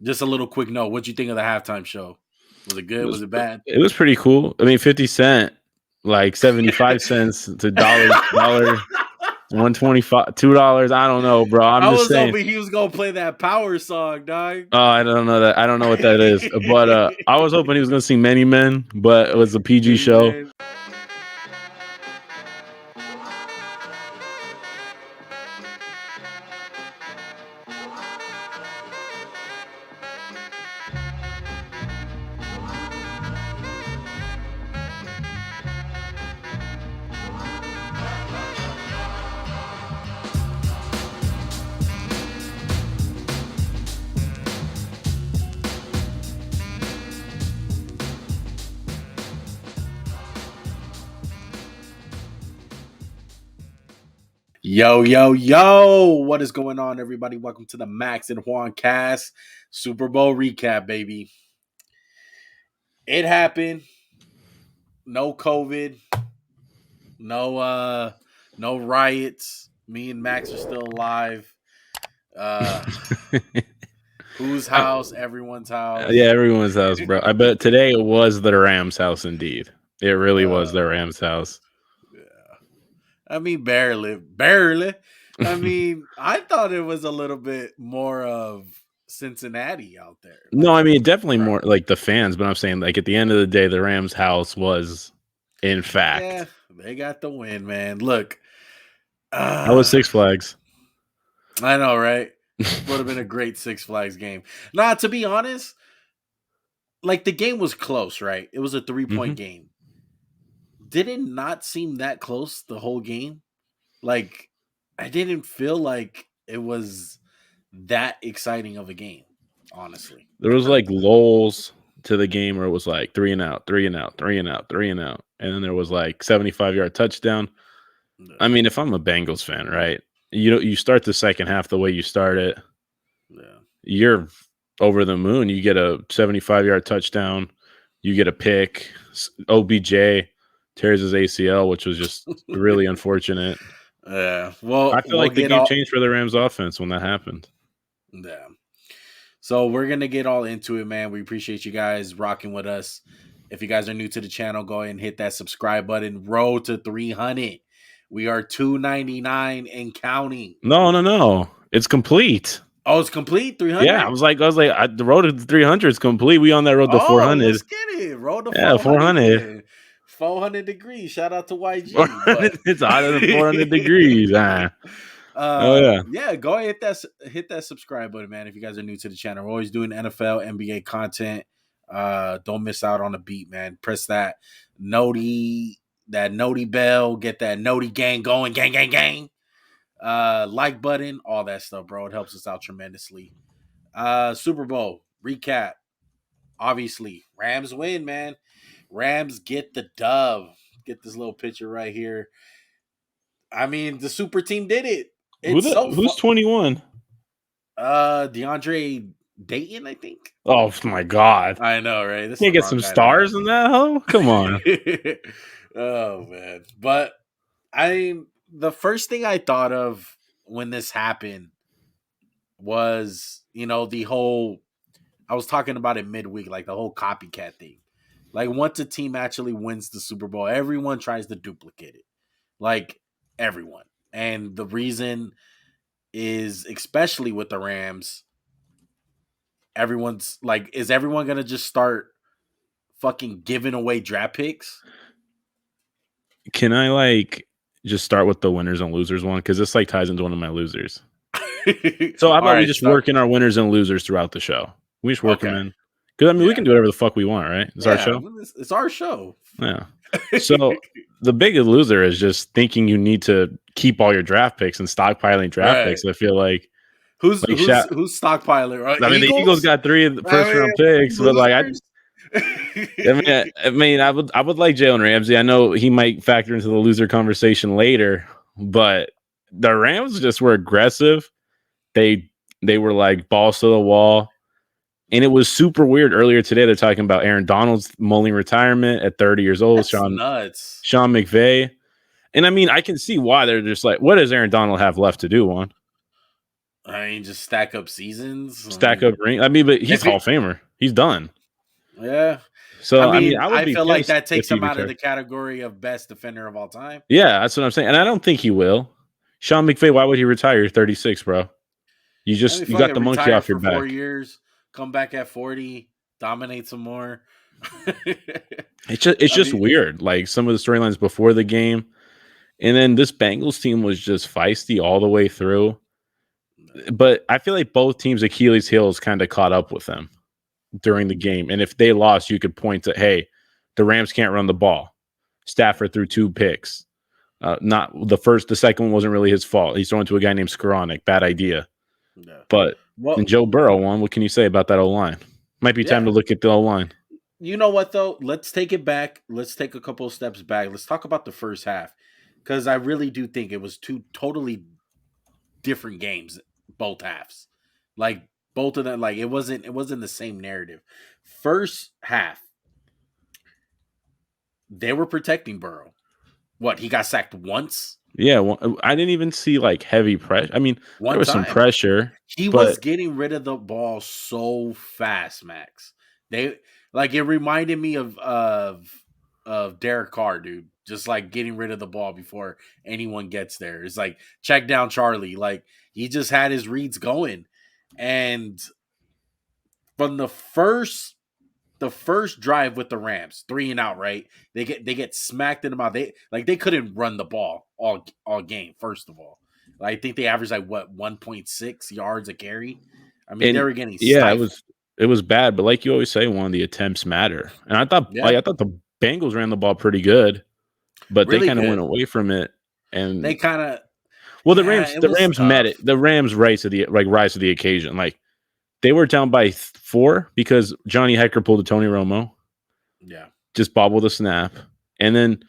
Just a little quick note. What'd you think of the halftime show? Was it good? Was it bad? It was pretty cool. I mean, 50 Cent, like 75 cents to dollar, 125, $2. I don't know, bro. I I'm just was saying. hoping he was gonna play that power song, dog. Oh, I don't know that. I don't know what that is. But I was hoping he was gonna sing Many Men, but it was a PG show. Man. Yo, yo, yo. What is going on, everybody? Welcome to the Max&JuanCast Super Bowl recap, baby. It happened. No COVID. No riots. Me and Max are still alive. Whose house? Everyone's house. Yeah, everyone's house, bro. I bet today it was the Rams' house, indeed. It really was the Rams' house. Yeah. I mean, barely. I mean, I thought it was a little bit more of Cincinnati out there. No, I mean, definitely more like the fans, but I'm saying, like, at the end of the day, the Rams' house was, in fact. Yeah, they got the win, man. Look. That was Six Flags. I know, right? Would have been a great Six Flags game. Nah, to be honest, like, the game was close, right? It was a 3-point game. Did it not seem that close the whole game? Like, I didn't feel like it was that exciting of a game, honestly. There was like lulls to the game where it was like 3 and out, 3 and out, 3 and out, 3 and out. And then there was like 75-yard touchdown. Yeah. I mean, if I'm a Bengals fan, right? You start the second half the way you start it. Yeah. You're over the moon. You get a 75-yard touchdown. You get a pick. OBJ tears his ACL, which was just really unfortunate. Yeah. Well, I feel like the game changed for the Rams offense when that happened. Yeah. So we're going to get all into it, man. We appreciate you guys rocking with us. If you guys are new to the channel, go ahead and hit that subscribe button. Road to 300. We are 299 and counting. No. It's complete. Oh, it's complete? 300? Yeah, I was like, the road to 300 is complete. We on that road to 400. Let's get it. Road to 400. Yeah, 400. 400 degrees. Shout out to YG. It's hotter than 400 degrees. Yeah, go ahead, hit that subscribe button, man. If you guys are new to the channel, we're always doing NFL, NBA content. Don't miss out on the beat, man. Press that noti bell, get that noti gang going, gang. Like button, all that stuff, bro. It helps us out tremendously. Super Bowl recap. Obviously, Rams win, man. Rams get the dub. Get this little picture right here. I mean, the super team did it. Who's 21? DeAndre Dayton, I think. Oh my God! I know, right? This can't get some stars in that. Oh, come on. Oh man, but the first thing I thought of when this happened was, the whole. I was talking about it midweek, like the whole copycat thing. Like, once a team actually wins the Super Bowl, everyone tries to duplicate it. Like, everyone. And the reason is, especially with the Rams, everyone's like, is everyone going to just start fucking giving away draft picks? Can I, just start with the winners and losers one? Because this, ties into one of my losers. So how about we just work in our winners and losers throughout the show? We just work them in. Because, we can do whatever the fuck we want, right? It's our show. It's our show. Yeah. So the biggest loser is just thinking you need to keep all your draft picks and stockpiling draft picks. I feel like who's stockpiling? Right? I mean, the Eagles got 3 first-round picks, but I would like Jalen Ramsey. I know he might factor into the loser conversation later, but the Rams just were aggressive. They were like balls to the wall. And it was super weird. Earlier today, they're talking about Aaron Donald's mulling retirement at 30 years old. That's nuts. Sean McVay. And I mean, I can see why they're just like, what does Aaron Donald have left to do, Juan? I mean, just stack up seasons. Stack up ring. I mean, but he's if Hall it, of Famer. He's done. yeah. So I I mean, mean, I would I be feel like pissed that if takes he him out of retired. the category of best defender of all time. Yeah, that's what I'm saying, and I don't think he will. Sean McVay, why would he retire? You're 36, bro. You I mean, got fucking the monkey retire off your for 4 back. years, come back at 40, dominate some more. It's I just mean, weird. Like some of the storylines before the game, and then this Bengals team was just feisty all the way through. But I feel like both teams' Achilles' heels kind of caught up with them during the game. And if they lost, you could point to, hey, the Rams can't run the ball. Stafford threw 2 picks. Not the second one wasn't really his fault. He's throwing to a guy named Skoranek. Bad idea. yeah. But and Well, Joe Burrow won. What can you say about that O line? Might be time yeah. to look at the O line. You know what though? Let's take it back. Let's take a couple of steps back. Let's talk about the first half because I really do think it was 2 totally different games, both halves. Like both of them, like it wasn't the same narrative. First half, they were protecting Burrow. What, he got sacked once? Yeah, well, I didn't even see like heavy pressure. I mean, there One was some time. pressure. He but was getting rid of the ball so fast, Max. They like it reminded me of Derek Carr, dude. Just like getting rid of the ball before anyone gets there. It's like check down Charlie. Like he just had his reads going. And from the first drive with the Rams, 3 and out, right? They get smacked in the mouth. They couldn't run the ball all game, first of all. I think they averaged like what 1.6 yards a carry. I mean, they were getting stifled. it was bad, but like you always say, one of the attempts matter. And Yeah, I thought the Bengals ran the ball pretty good, but they really kind of went good. away from it. And They kind of well, it the was Rams met tough. it. The Rams rise to the occasion. Like they were down by 4 because Johnny Hecker pulled a Tony Romo, Yeah, just bobbled a snap, and then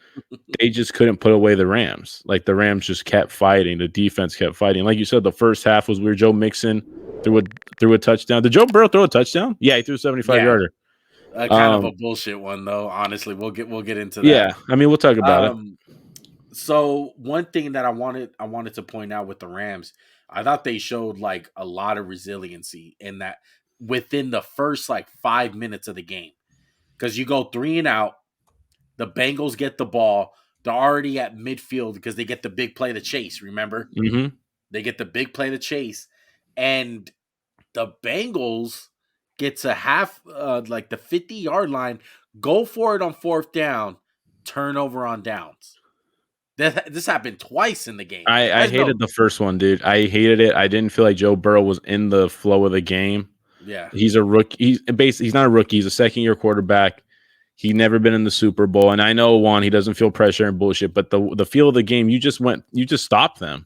they just couldn't put away the Rams. Like the Rams just kept fighting. The defense kept fighting. Like you said, the first half was weird. Joe Mixon threw a touchdown. Did Joe Burrow throw a touchdown? Yeah, he threw a 75 yeah. yarder. Kind of a bullshit one though. Honestly, we'll get into that. Yeah, I mean we'll talk about it. So one thing that I wanted to point out with the Rams, I thought they showed like a lot of resiliency in that within the first like 5 minutes of the game. Because you go 3 and out, the Bengals get the ball, they're already at midfield because they get the big play to chase. Remember, Mm-hmm. they get the big play to chase, and the Bengals gets a half, like the 50-yard line, go for it on 4th down, turnover on downs. This happened twice in the game. I hated the first one, dude. I hated it. I didn't feel like Joe Burrow was in the flow of the game. Yeah. He's a rookie. He's not a rookie. He's a second-year quarterback. He never been in the Super Bowl. And I know, he doesn't feel pressure and bullshit, but the feel of the game, you just stopped them.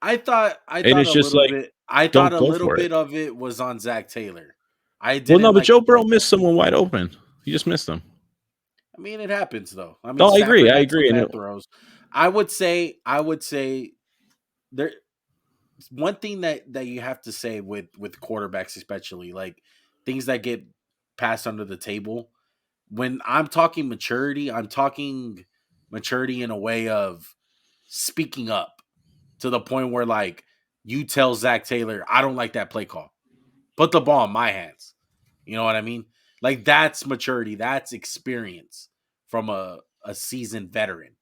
I thought it's a just little like, bit. I thought a little bit of it was on Zach Taylor. I didn't. Well, no, but like Joe Burrow missed someone wide open. He just missed them. I mean, it happens though. I mean, No, I agree. Stafford I had some agree. bad throws. I would say there. One thing that you have to say with quarterbacks, especially like things that get passed under the table. When I'm talking maturity, I'm talking maturity in a way of speaking up to the point where like you tell Zach Taylor, I don't like that play call. Put the ball in my hands. You know what I mean? Like that's maturity, that's experience from a seasoned veteran.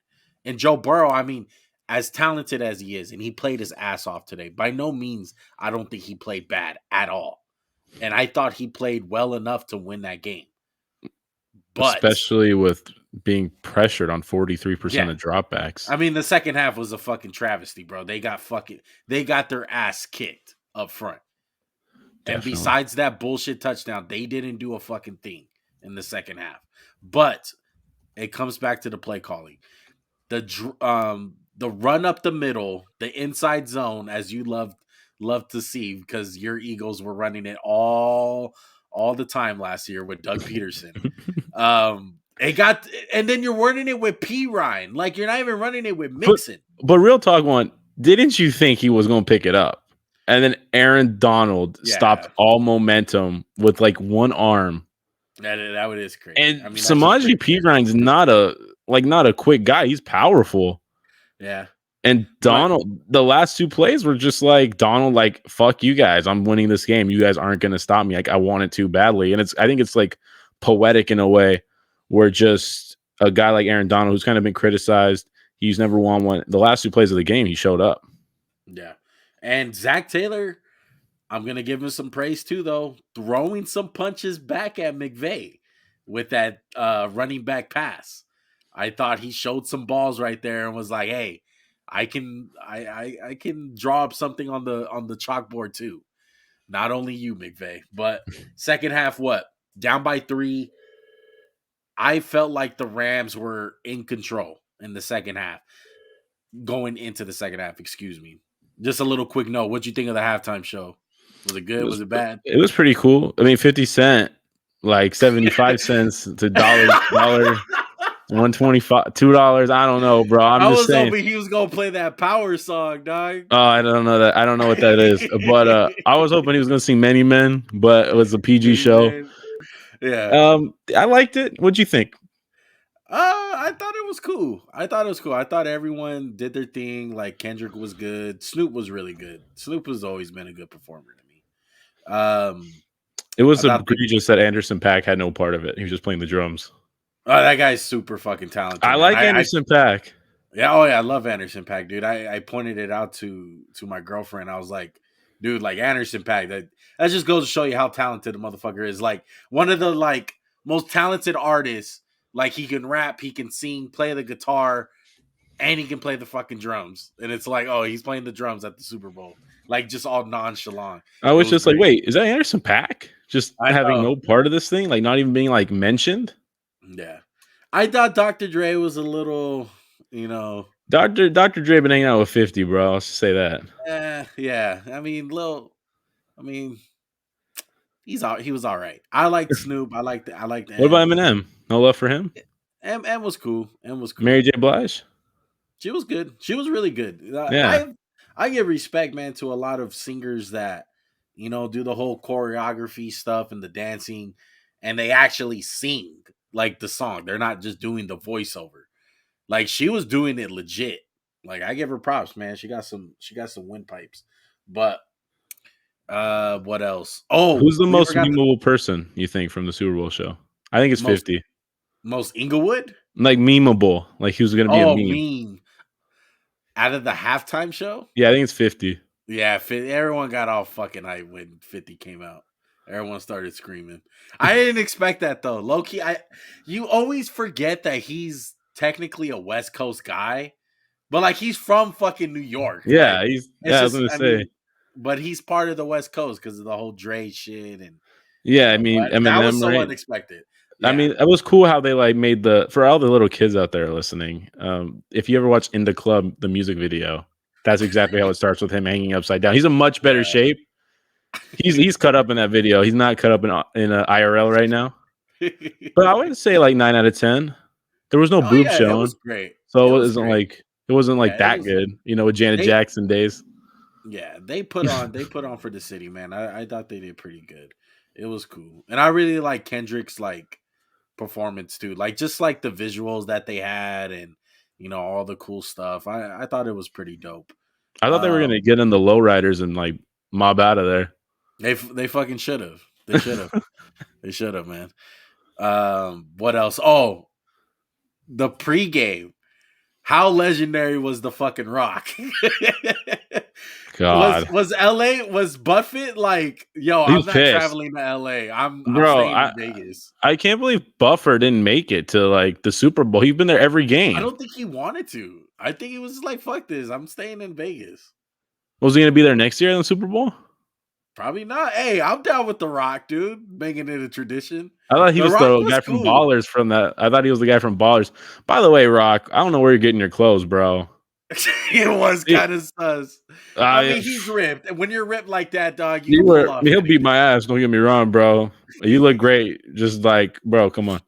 And Joe Burrow, I mean, as talented as he is, and he played his ass off today, by no means I don't think he played bad at all. And I thought he played well enough to win that game. But especially with being pressured on 43% yeah, of dropbacks. I mean, the second half was a fucking travesty, bro. They got their ass kicked up front. Definitely. And besides that bullshit touchdown, they didn't do a fucking thing in the second half. But it comes back to the play calling. The run up the middle, the inside zone, as you love to see, because your Eagles were running it all the time last year with Doug Peterson. And then you're running it with P. Ryan. Like you're not even running it with Mixon. But real talk, didn't you think he was going to pick it up? And then Aaron Donald stopped all momentum with like one arm. That is crazy. And Samaje P. Ryan's not a quick guy. He's powerful. Yeah. And Donald, the last 2 plays were just like Donald, like, fuck you guys. I'm winning this game. You guys aren't going to stop me. Like, I want it too badly. And I think it's like poetic in a way where just a guy like Aaron Donald, who's kind of been criticized, he's never won one. The last 2 plays of the game, he showed up. Yeah. And Zach Taylor, I'm going to give him some praise too, though. Throwing some punches back at McVay with that running back pass. I thought he showed some balls right there and was like, hey, I can draw up something on the chalkboard too. Not only you, McVay. But second half, what? Down by 3. I felt like the Rams were in control in the second half. Going into the second half, excuse me. Just a little quick note. What'd you think of the halftime show? Was it good? Was it bad? It was pretty cool. I mean, 50 Cent, like 75 cents to dollar, 125, $2. I don't know, bro. I was hoping he was gonna play that power song, dog. Oh, I don't know that. I don't know what that is. But I was hoping he was gonna sing Many Men, but it was a PG show. Yeah. I liked it. What'd you think? I thought it was cool. I thought everyone did their thing. Like Kendrick was good. Snoop was really good. Snoop has always been a good performer to me. It was egregious that Anderson .Paak had no part of it. He was just playing the drums. Oh, that guy's super fucking talented. I like Anderson .Paak. Yeah, oh yeah, I love Anderson .Paak, dude. I pointed it out to my girlfriend. I was like, dude, like Anderson .Paak, that just goes to show you how talented the motherfucker is. Like one of the like most talented artists. Like he can rap, he can sing, play the guitar, and he can play the fucking drums. And it's like, oh, he's playing the drums at the Super Bowl. Like just all nonchalant. I was just great. Like, wait, is that Anderson .Paak? Just having no part of this thing? Like not even being like mentioned? Yeah. I thought Dr. Dre was a little, Dr. Dre been hanging out with 50, bro. I'll just say that. Yeah. I mean, he was all right. I liked Snoop. I liked What about Eminem? No love for him? M was cool. Mary J. Blige? She was good. She was really good. Yeah. I give respect, man, to a lot of singers that, do the whole choreography stuff and the dancing, and they actually sing like the song. They're not just doing the voiceover. Like she was doing it legit. Like I give her props, man. She got some windpipes. But what else? Oh, who's the most memeable person you think from the Super Bowl show? I think it's 50. Most Inglewood? Like memeable. Like he was gonna be a meme. Out of the halftime show? Yeah, I think it's 50. Yeah, everyone got all fucking hyped when 50 came out. Everyone started screaming. I didn't expect that though. Low-key, you always forget that he's technically a West Coast guy, but like he's from fucking New York. Yeah, like, I was gonna say. But he's part of the West Coast because of the whole Dre shit and yeah, I mean Eminem, that was so unexpected. Yeah. I mean, it was cool how they like made for all the little kids out there listening. If you ever watch In the Club, the music video, that's exactly how it starts with him hanging upside down. He's in much better shape. He's cut up in that video. He's not cut up in a IRL right now. But I would say like 9 out of 10. There was no boob shown. It was great. So it wasn't like that good, with Janet Jackson days. Yeah, they put on for the city, man. I thought they did pretty good. It was cool. And I really like Kendrick's like performance too. Like just like the visuals that they had and all the cool stuff. I thought it was pretty dope. I thought they were gonna get in the lowriders and like mob out of there. They fucking should have. They should have. They should have, man. What else? Oh, the pregame. How legendary was the fucking Rock? God, was Buffett like, yo, I'm not traveling to LA. I'm staying in Vegas. I can't believe Buffer didn't make it to like the Super Bowl. He's been there every game. I don't think he wanted to. I think he was like, fuck this. I'm staying in Vegas. Was he gonna be there next year in the Super Bowl? Probably not. Hey, I'm down with The Rock, dude. Making it a tradition. I thought he was the guy from Ballers from that. I thought he was the guy from Ballers. By the way, Rock, I don't know where you're getting your clothes, bro. It was kind of sus. I mean, he's ripped. And when you're ripped like that, dog, he'll beat my ass. Don't get me wrong, bro. You look great. Just like, bro, come on.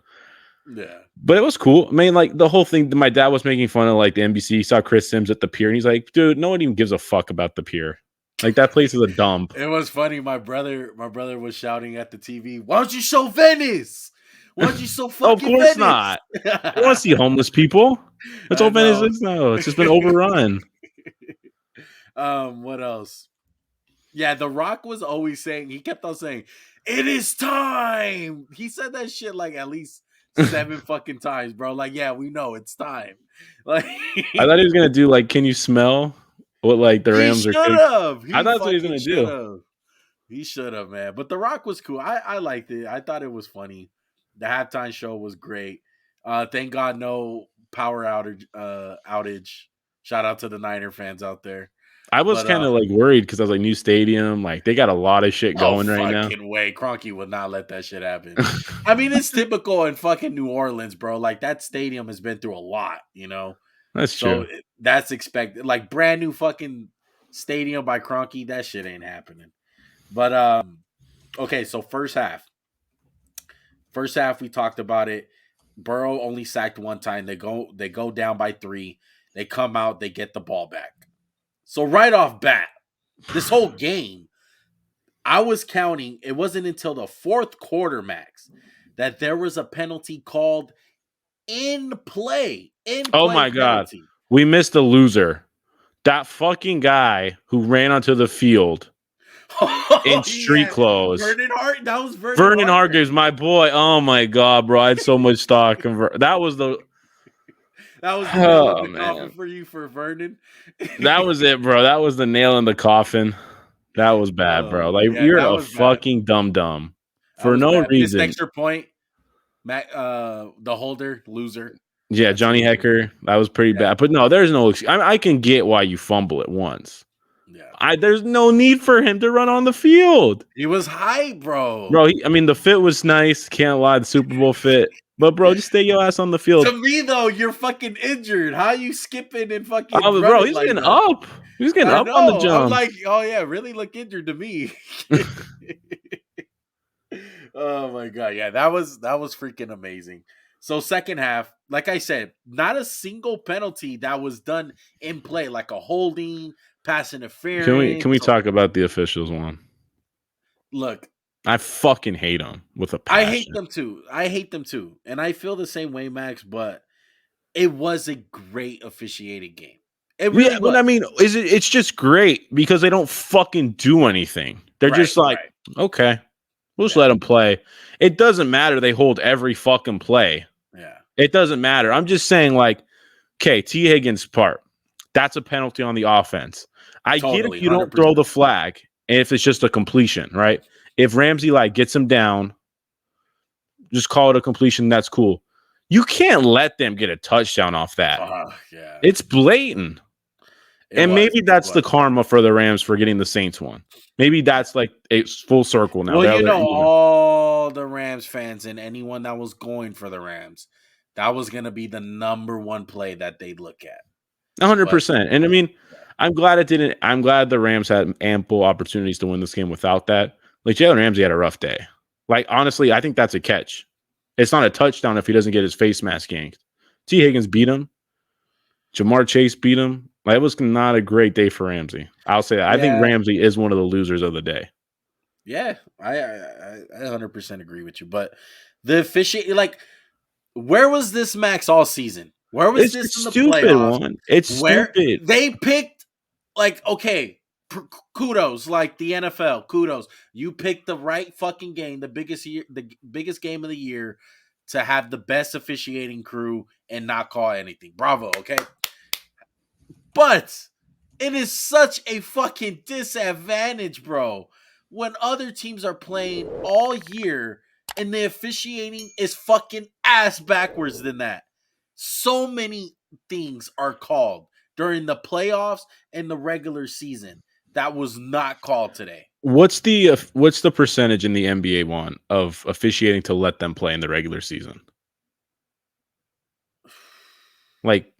Yeah. But it was cool. I mean, like the whole thing, my dad was making fun of like the NBC. He saw Chris Sims at the pier and he's like, dude, no one even gives a fuck about the pier. Like that place is a dump. It was funny. My brother was shouting at the TV, "Why don't you show Venice? Why don't you show fucking Venice?" Of course not. You want to see homeless people? That's all Venice is now. It's just been overrun. What else? Yeah, The Rock was always saying, he kept on saying, "It is time." He said that shit like at least 7 fucking times, bro. Like, yeah, we know it's time. Like, I thought he was gonna do like, can you smell what like the he Rams are should cooking? have. I He thought that's what he was fucking gonna should do. have. He should have, man. But The Rock was cool. I liked it. I thought it was funny. The halftime show was great. Thank God no power outage. Shout out to the Niner fans out there. I was But kind of like worried because I was like, new stadium, like they got a lot of shit no going right now. fucking way. Kroenke would not let that shit happen. I mean, it's typical in fucking New Orleans, bro. Like that stadium has been through a lot, you know? That's So true. that's expected. Like brand new fucking stadium by Kroenke, that shit ain't happening. But okay, so first half. First half we talked about it. Burrow only sacked one time. They go down by 3. They come out, they get the ball back. So right off bat, this whole game, I was counting, it wasn't until the fourth quarter, Max, that there was a penalty called in play. In Oh play my god, penalty. we missed a loser. That fucking guy who ran onto the field in street Yeah. clothes. Vernon Hart. That was Vernon Hargreaves. Hargreaves, my boy. Oh my god, bro! I had so much stock. That was the. That was the nail in Oh the coffin man, for you for Vernon. that was it, bro. That was the nail in the coffin. That was bad, bro. Like Yeah, you're that a was bad. fucking dum That for was no bad. Missed reason. extra point. The holder, loser. Yeah, That's a Johnny loser. Hecker, that was pretty Yeah. bad. But no, there's no. I can get why you fumble it once. Yeah. There's no need for him to run on the field. He was high, bro. Bro, I mean, the fit was nice. Can't lie, the Super Bowl fit. But bro, just stay your ass on the field. To me, though, you're fucking injured. How you skipping and fucking Bro, running he's like getting that? up. He's getting I up on the know. I'm jump. like, oh yeah, really look injured to me. Oh my god, yeah, that was freaking amazing. So second half, like I said, not a single penalty that was done in play, like a holding, pass interference. Can we talk about the officials one? Look, I fucking hate them with a I hate passion. them too. I hate them too, and I feel the same way, Max. But it was a great officiated game. It really Yeah, was. but I mean, it's just great because they don't fucking do anything. They're just like, okay, we'll just let them play. It doesn't matter. They hold every fucking play. Yeah. It doesn't matter. I'm just saying, like, okay, T. Higgins' part. That's a penalty on the offense. I get if you don't 100%. throw the flag and if it's just a completion, right? If Ramsey like gets him down, just call it a completion. That's cool. You can't let them get a touchdown off that. Yeah. It's blatant. Maybe that's the karma for the Rams for getting the Saints one. Maybe that's like it's full circle now. Well, you know, all the Rams fans and anyone that was going for the Rams, that was going to be the number one play that they'd look at. 100%. And I mean, I'm glad it didn't. I'm glad the Rams had ample opportunities to win this game without that. Like Jalen Ramsey had a rough day. Like honestly, I think that's a catch. It's not a touchdown if he doesn't get his face mask yanked. T. Higgins beat him. Jamar Chase beat him. Like, it was not a great day for Ramsey. I'll say that. I think Ramsey is one of the losers of the day. Yeah, I 100% agree with you. But the officiating, like, where was this Max all season? Where was this in the playoffs? One. It's stupid. They picked, like, okay, kudos, like the NFL, kudos. You picked the right fucking game, the biggest game of the year, to have the best officiating crew and not call anything. Bravo, okay? But it is such a fucking disadvantage, bro, when other teams are playing all year and the officiating is fucking ass backwards than that. So many things are called during the playoffs and the regular season that was not called today. What's the percentage in the NBA one of officiating to let them play in the regular season? Like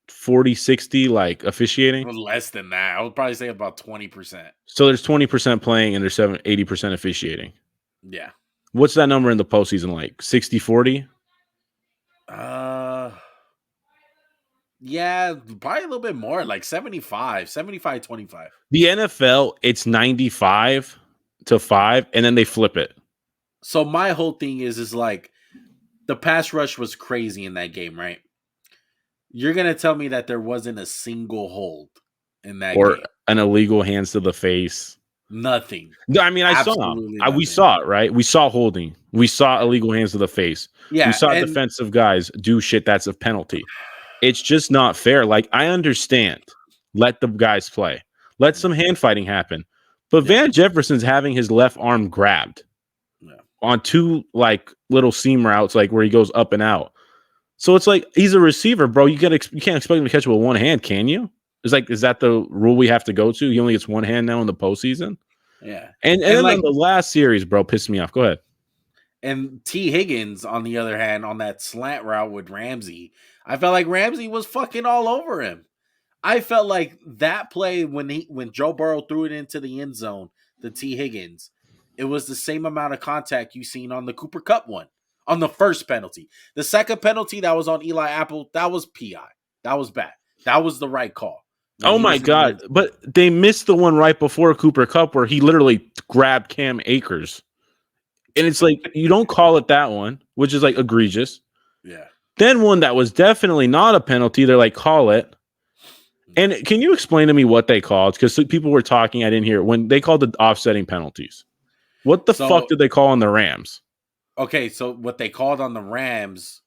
40, 60, like officiating? Less than that. I would probably say about 20%. So there's 20% playing and there's 80% officiating. Yeah. What's that number in the postseason like? 60, 40? Yeah, probably a little bit more, like 75, 25. The NFL, it's 95 to 5, and then they flip it. So my whole thing is like the pass rush was crazy in that game, right? You're going to tell me that there wasn't a single hold. in that or game. an illegal hands to the face. Nothing. I mean, I saw him. Absolutely nothing. We saw it, right? We saw holding. We saw illegal hands to the face. Yeah, We saw and defensive guys do shit that's a penalty. It's just not fair. Like, I understand. Let the guys play. Let some hand fighting happen. But Van Jefferson's having his left arm grabbed on two like little seam routes, like where he goes up and out. So it's like he's a receiver, bro. You can't expect him to catch it with one hand, can you? It's like, is that the rule we have to go to? He only gets one hand now in the postseason. Yeah, and then like, the last series, bro, pissed me off. Go ahead. And T. Higgins, on the other hand, on that slant route with Ramsey, I felt like Ramsey was fucking all over him. I felt like that play when Joe Burrow threw it into the end zone to T. Higgins, it was the same amount of contact you seen on the Cooper Kupp one, on the first penalty. The second penalty that was on Eli Apple, that was PI. That was bad. That was the right call. Oh my God. But they missed the one right before Cooper Kupp where he literally grabbed Cam Akers. And it's like, you don't call it that one, which is like egregious. Yeah. Then one that was definitely not a penalty, they're like, call it. And can you explain to me what they called? Because people were talking, I didn't hear it. When they called the offsetting penalties. What the fuck did they call on the Rams? Okay, so what they called on the Rams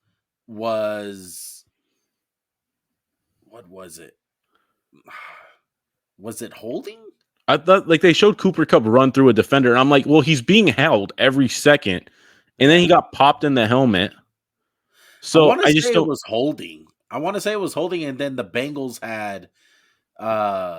was, what was it? Was it holding? I thought like they showed Cooper Kupp run through a defender, and I'm like, well, he's being held every second, and then he got popped in the helmet. So I just don't. It was holding. I want to say it was holding, and then the Bengals had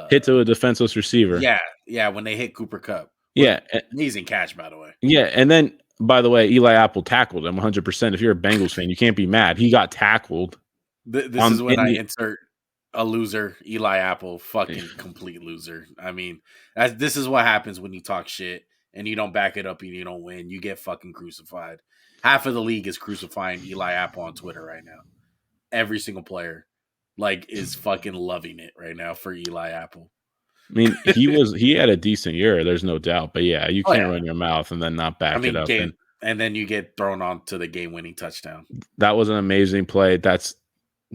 hit to a defenseless receiver. Yeah, when they hit Cooper Kupp. Yeah, amazing catch, by the way. Yeah, and then by the way, Eli Apple tackled him 100%. If you're a Bengals fan, you can't be mad. He got tackled. This is when I insert a loser, Eli Apple, fucking complete loser. I mean, this is what happens when you talk shit and you don't back it up and you don't win. You get fucking crucified. Half of the league is crucifying Eli Apple on Twitter right now. Every single player, like, is fucking loving it right now for Eli Apple. I mean, he had a decent year. There's no doubt. But yeah, you can't run your mouth and then not back it up. And then you get thrown on to the game-winning touchdown. That was an amazing play. That's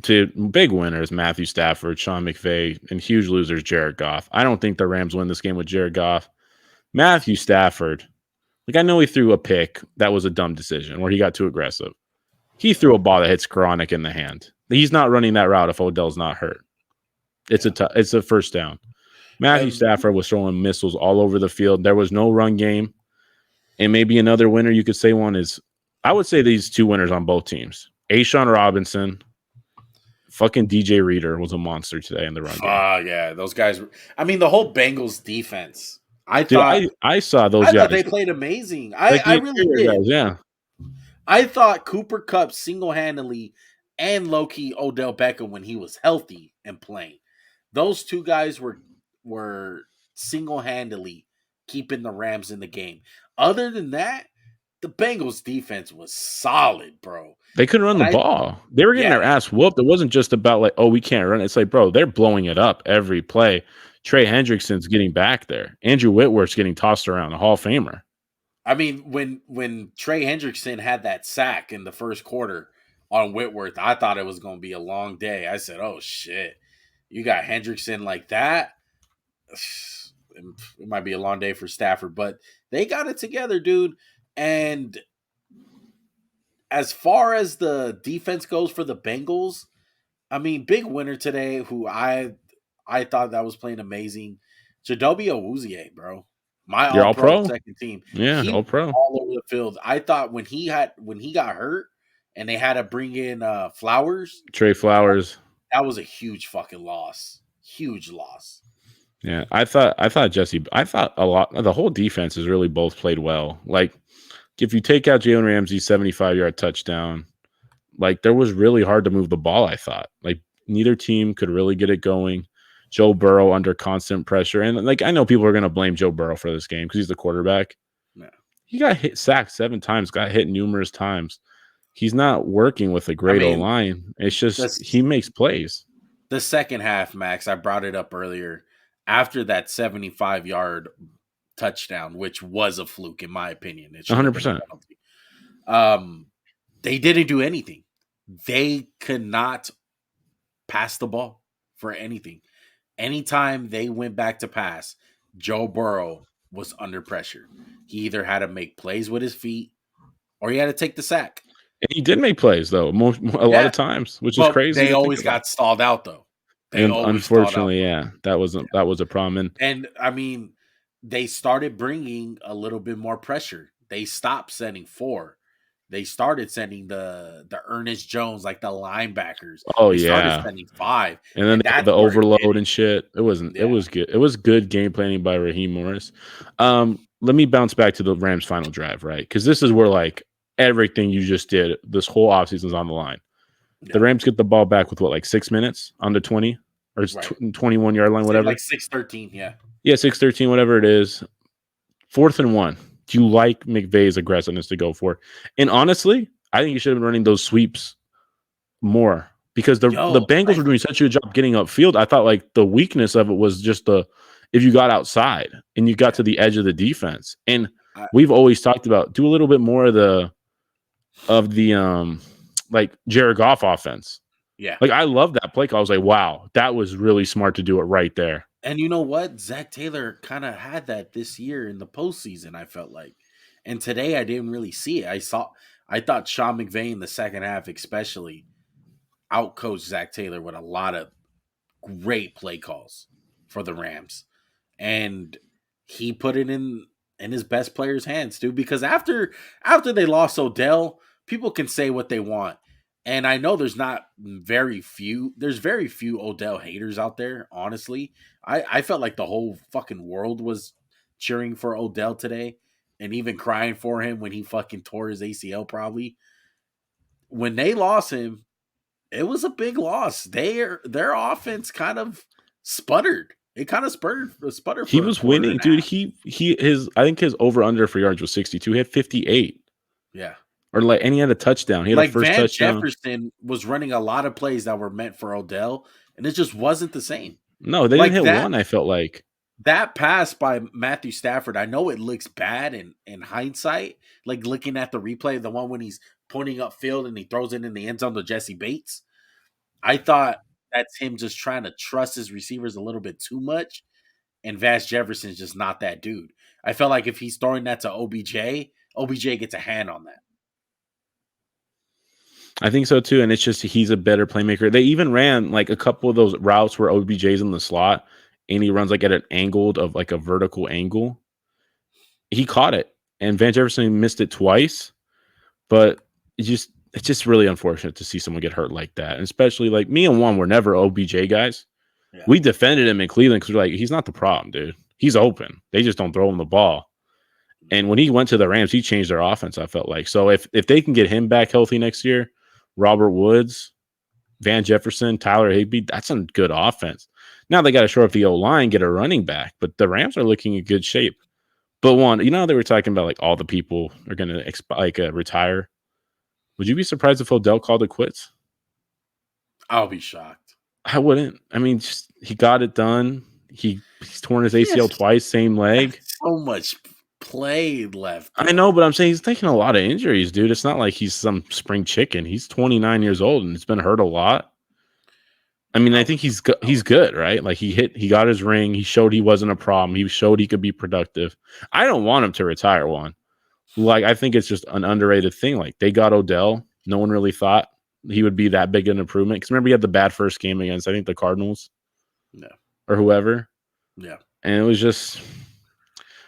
to big winners, Matthew Stafford, Sean McVay, and huge losers, Jared Goff. I don't think the Rams win this game with Jared Goff. Matthew Stafford, like, I know he threw a pick. That was a dumb decision where he got too aggressive. He threw a ball that hits Chronic in the hand. He's not running that route if Odell's not hurt. It's a first down. Matthew Stafford was throwing missiles all over the field. There was no run game. And maybe another winner you could say one is, I would say these two winners on both teams. A'Shaun Robinson, fucking DJ Reader was a monster today in the run game. Yeah, those guys. I mean, the whole Bengals defense. I saw those guys. Thought they played amazing. I really did. Guys, yeah. I thought Cooper Kupp single-handedly and low-key Odell Beckham when he was healthy and playing. Those two guys were single-handedly keeping the Rams in the game. Other than that, the Bengals defense was solid, bro. They couldn't run the ball. They were getting their ass whooped. It wasn't just about like, oh, we can't run. It's like, bro, they're blowing it up every play. Trey Hendrickson's getting back there. Andrew Whitworth's getting tossed around, a Hall of Famer. I mean, when Trey Hendrickson had that sack in the first quarter on Whitworth, I thought it was going to be a long day. I said, oh, shit. You got Hendrickson like that? It might be a long day for Stafford, but they got it together, dude. And as far as the defense goes for the Bengals, I mean, big winner today, who I thought that was playing amazing. Jadobi Awuzie, bro. My all-pro second team. Yeah, all-pro. All over the field. I thought when he got hurt and they had to bring in Flowers. Trey Flowers. That was a huge fucking loss. Huge loss. Yeah, I thought a lot. The whole defense has really both played well. Like, if you take out Jalen Ramsey's 75-yard touchdown, like, there was really hard to move the ball, I thought. Like, neither team could really get it going. Joe Burrow under constant pressure. And, like, I know people are going to blame Joe Burrow for this game because he's the quarterback. Yeah. He got sacked 7 times, got hit numerous times. He's not working with a great O-line. It's just he makes plays. The second half, Max, I brought it up earlier. After that 75-yard touchdown, which was a fluke, in my opinion. It 100%. They didn't do anything. They could not pass the ball for anything. anytime they went back to pass, Joe Burrow was under pressure. He either had to make plays with his feet or he had to take the sack. And he did make plays though, a lot Yeah, of times, which is but crazy they to think always about. got stalled out though. They And always stalled out unfortunately, though. yeah, that was a problem. And I mean, they started bringing a little bit more pressure. They stopped sending 4. They started sending the Ernest Jones, like the linebackers. Oh They started yeah, sending 5, and then and they had that's the where it did overload it. and shit. It wasn't. It Yeah, was good. It was good game planning by Raheem Morris. Let me bounce back to the Rams' final drive, right? Because this is where like everything you just did this whole offseason is on the line. The yeah, Rams get the ball back with what, like 6 minutes on the 20 or it's right. 21-yard line, Say like whatever. 6-13. Yeah, Yeah, 6-13, whatever it is. 4th and 1. Do you like McVay's aggressiveness to go for it? And honestly, I think you should have been running those sweeps more because the yo, Bengals were doing such a good job getting upfield. I thought like the weakness of it was just if you got outside and you got yeah. to the edge of the defense. And I, we've always talked about do a little bit more of the like Jared Goff offense. yeah. Like I love that play call. I was like, wow, that was really smart to do it right there. And you know what? Zach Taylor kind of had that this year in the postseason, I felt like. And today I didn't really see it. I thought Sean McVay in the second half, especially, outcoached Zach Taylor with a lot of great play calls for the Rams. And he put it in his best player's hands, too. Because after they lost Odell, people can say what they want. And I know there's very few Odell haters out there, honestly. I felt like the whole fucking world was cheering for Odell today and even crying for him when he fucking tore his ACL probably. When they lost him, it was a big loss. Their offense kind of sputtered. It kind of sputtered He for a was quarter winning, and a dude. half. He his I think his over under for yards was 62. He had 58. Yeah. Or like and he had a touchdown. He had a Like first Van touchdown. Jefferson was running a lot of plays that were meant for Odell, and it just wasn't the same. No, they didn't Like hit one, I felt like. that pass by Matthew Stafford, I know it looks bad in hindsight, like looking at the replay, the one when he's pointing up field and he throws it in the end zone to Jesse Bates. I thought that's him just trying to trust his receivers a little bit too much. And Vance Jefferson's just not that dude. I felt like if he's throwing that to OBJ gets a hand on that. I think so too. And it's just he's a better playmaker. They even ran like a couple of those routes where OBJ's in the slot and he runs like at an angled of like a vertical angle. He caught it. And Van Jefferson missed it twice. But it's just really unfortunate to see someone get hurt like that. And especially like me and Juan were never OBJ guys. Yeah. We defended him in Cleveland because we're like, he's not the problem, dude. He's open. They just don't throw him the ball. And when he went to the Rams, he changed their offense, I felt like. So if they can get him back healthy next year, Robert Woods, Van Jefferson, Tyler Higbee, that's a good offense. Now they got to shore up the O-line, get a running back, but the Rams are looking in good shape. But one, you know how they were talking about like all the people are going to retire? Would you be surprised if Odell called it quits? I'll be shocked. I wouldn't. I mean, just, he got it done. He's torn his ACL twice, same leg. So much play left. I know, but I'm saying he's taking a lot of injuries, dude. It's not like he's some spring chicken. He's 29 years old and it's been hurt a lot. I mean, I think he's good, right? Like he got his ring. He showed he wasn't a problem. He showed he could be productive. I don't want him to retire one. Like, I think it's just an underrated thing. Like, they got Odell. No one really thought he would be that big an improvement. Because remember, he had the bad first game against, I think, the Cardinals. Yeah. Or whoever. Yeah. And it was just,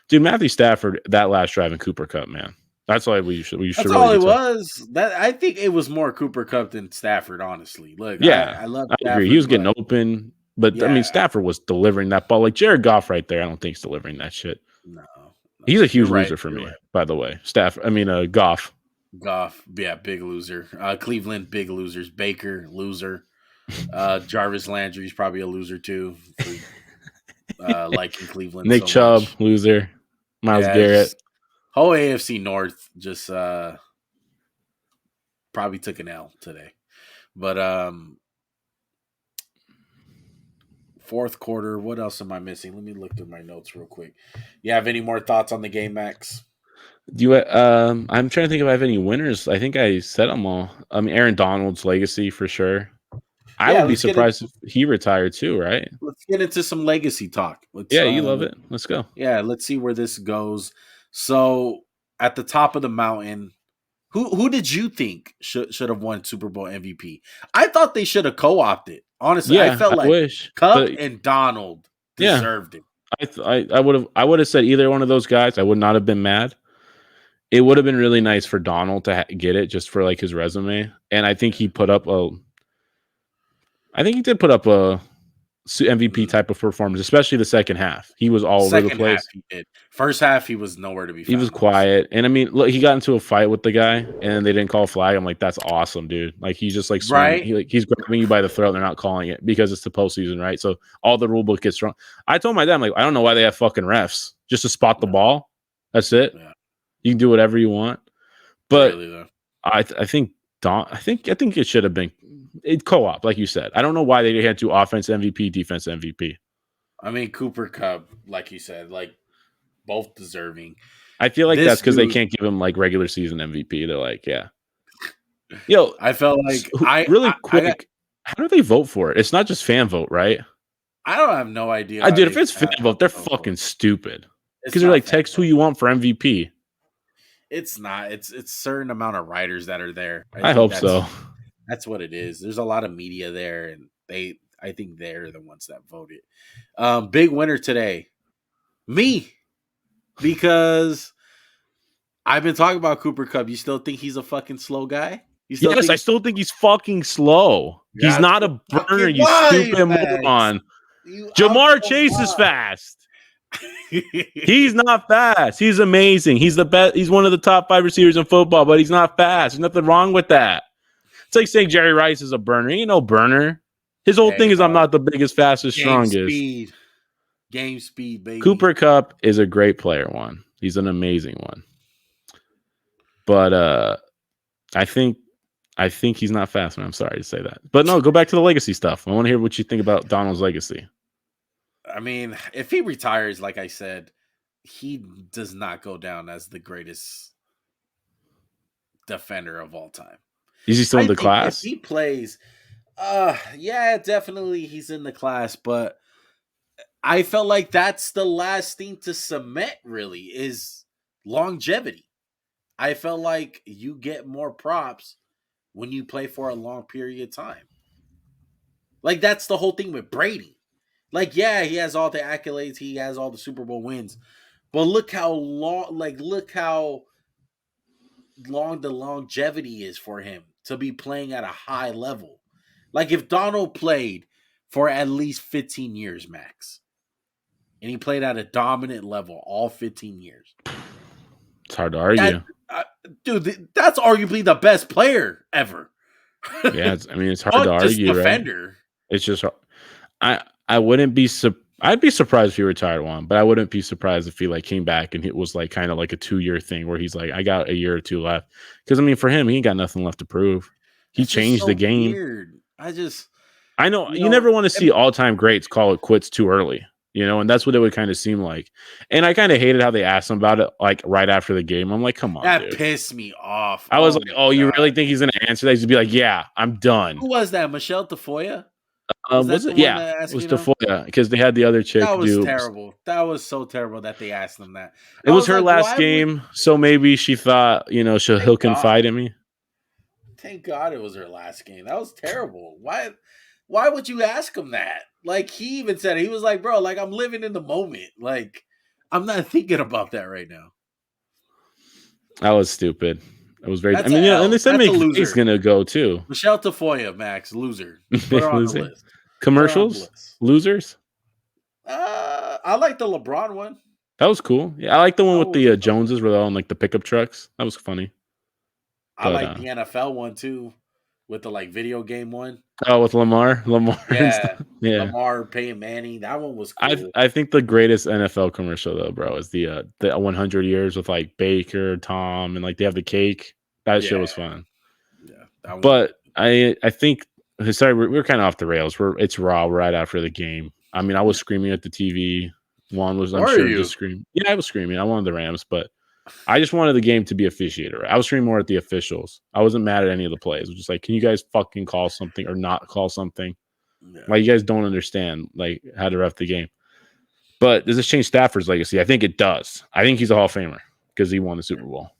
dude, Matthew Stafford, that last drive in Cooper Cup, man. That's why we should. That's really all it was. That I think it was more Cooper Cup than Stafford. Honestly, look, yeah, I love. I agree. He was getting open, but yeah. I mean, Stafford was delivering that ball like Jared Goff right there. I don't think he's delivering that shit. No, he's a huge loser for me. Right. By the way, Goff. Goff, yeah, big loser. Cleveland, big losers. Baker, loser. Jarvis Landry's probably a loser too. For, liking Cleveland. Nick Chubb, much. Loser. Myles Garrett. Whole AFC North just probably took an L today. But fourth quarter, what else am I missing? Let me look through my notes real quick. You have any more thoughts on the game, Max? I'm trying to think if I have any winners. I think I said them all. Aaron Donald's legacy for sure. I would be surprised if he retired too, right? Let's get into some legacy talk. Yeah, you love it. Let's go. Yeah, let's see where this goes. So at the top of the mountain, who did you think should have won Super Bowl MVP? I thought they should have co-opted. Honestly, yeah, I felt like Cup and Donald deserved it. I would have said either one of those guys. I would not have been mad. It would have been really nice for Donald to get it just for like his resume, and I think he did put up a MVP type of performance, especially the second half. He was all over the place. He did. First half, he was nowhere to be found. He was quiet, and I mean, look, he got into a fight with the guy, and they didn't call a flag. I'm like, that's awesome, dude. Like he's just like swinging. Right. He's grabbing you by the throat. And they're not calling it because it's the postseason, right? So all the rule book gets wrong. I told my dad, I'm like, I don't know why they have fucking refs just to spot the ball. That's it. Yeah. You can do whatever you want, but really, I think it should have been co-op, like you said. I don't know why they had to offense MVP, defense MVP. I mean, Cooper Kupp, like you said, like both deserving. I feel like that's because they can't give him like regular season MVP. They're like, yeah. Yo, I felt like quick. How do they vote for it? It's not just fan vote, right? I don't have no idea. Dude, if it's fan vote, they're fucking stupid. Because they're like, text who you want for MVP. It's not. It's a certain amount of writers that are there. I hope so. That's what it is. There's a lot of media there, and I think they're the ones that voted. Big winner today, me, because I've been talking about Cooper Kupp. You still think he's a fucking slow guy? Yes, I still think he's fucking slow. He's not a burner, you stupid moron. Jamar Chase is fast. He's not fast. He's amazing. He's the best. He's one of the top 5 receivers in football, but he's not fast. There's nothing wrong with that. It's like saying Jerry Rice is a burner. He ain't no burner. His whole thing is I'm not the biggest, fastest, strongest. Game speed, baby. Cooper Kupp is a great player, one. He's an amazing one. But I think he's not fast, man. I'm sorry to say that. But no, go back to the legacy stuff. I want to hear what you think about Donald's legacy. I mean, if he retires, like I said, he does not go down as the greatest defender of all time. Is he still in the class? If he plays, yeah, definitely he's in the class, but I felt like that's the last thing to cement, really, is longevity. I felt like you get more props when you play for a long period of time. Like, that's the whole thing with Brady. Like, yeah, he has all the accolades, he has all the Super Bowl wins, but look how long the longevity is for him to be playing at a high level. Like, if Donald played for at least 15 years max, and he played at a dominant level all 15 years. It's hard to argue. Dude, that's arguably the best player ever. Yeah, it's hard to argue, defender. Right? It's just I wouldn't be I'd be surprised if he retired one, but I wouldn't be surprised if he like came back and it was like kind of like a 2-year thing where he's like, I got a year or 2 left. Because I mean, for him, he ain't got nothing left to prove. He changed the game. Weird. I know you never want to see all-time greats call it quits too early, and that's what it would kind of seem like. And I kind of hated how they asked him about it like right after the game. I'm like, come on, that pissed me off. I was like, oh, you really think he's gonna answer that? He's gonna be like, yeah, I'm done. Who was that? Michelle Tafoya? Was it? Yeah, it was Tafoya because they had the other chick. That was terrible. That was so terrible that they asked them that. It was her last game, so maybe she thought, he'll confide in me. Thank God it was her last game. That was terrible. Why would you ask him that? Like, he even said it. He was like, bro, like, I'm living in the moment. Like, I'm not thinking about that right now. That was stupid. It was very. And they said he's gonna go too. Michelle Tafoya, Max, loser. Put her on the list. Commercials, losers. I like the LeBron one. That was cool. Yeah, I like the one with the Joneses where they're all in like the pickup trucks. That was funny. I like the NFL one too, with the like video game one. Oh, with Lamar. Yeah. Lamar, Peyton Manning. That one was cool. I think the greatest NFL commercial though, bro, is the 100 years with like Baker, Tom, and like they have the cake. That shit was fun. Yeah. But I think, sorry, we're kind of off the rails. It's Raw right after the game. I mean, I was screaming at the TV. Juan was, I'm sure, just screaming. Yeah, I was screaming. I wanted the Rams, but I just wanted the game to be officiated. I was screaming more at the officials. I wasn't mad at any of the plays. I was just like, can you guys fucking call something or not call something? Yeah. Like, you guys don't understand like how to ref the game. But does this change Stafford's legacy? I think it does. I think he's a Hall of Famer because he won the Super Bowl.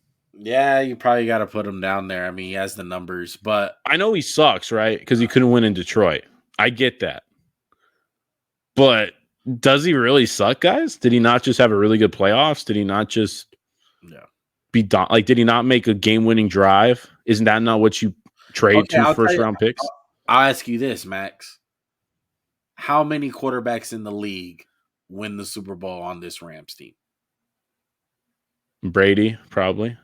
Yeah, you probably got to put him down there. I mean, he has the numbers, but I know he sucks, right? Because he couldn't win in Detroit. I get that. But does he really suck, guys? Did he not just have a really good playoffs? Did he not just be like? Did he not make a game-winning drive? Isn't that not what you trade two first-round picks? I'll ask you this, Max. How many quarterbacks in the league win the Super Bowl on this Rams team? Brady, probably.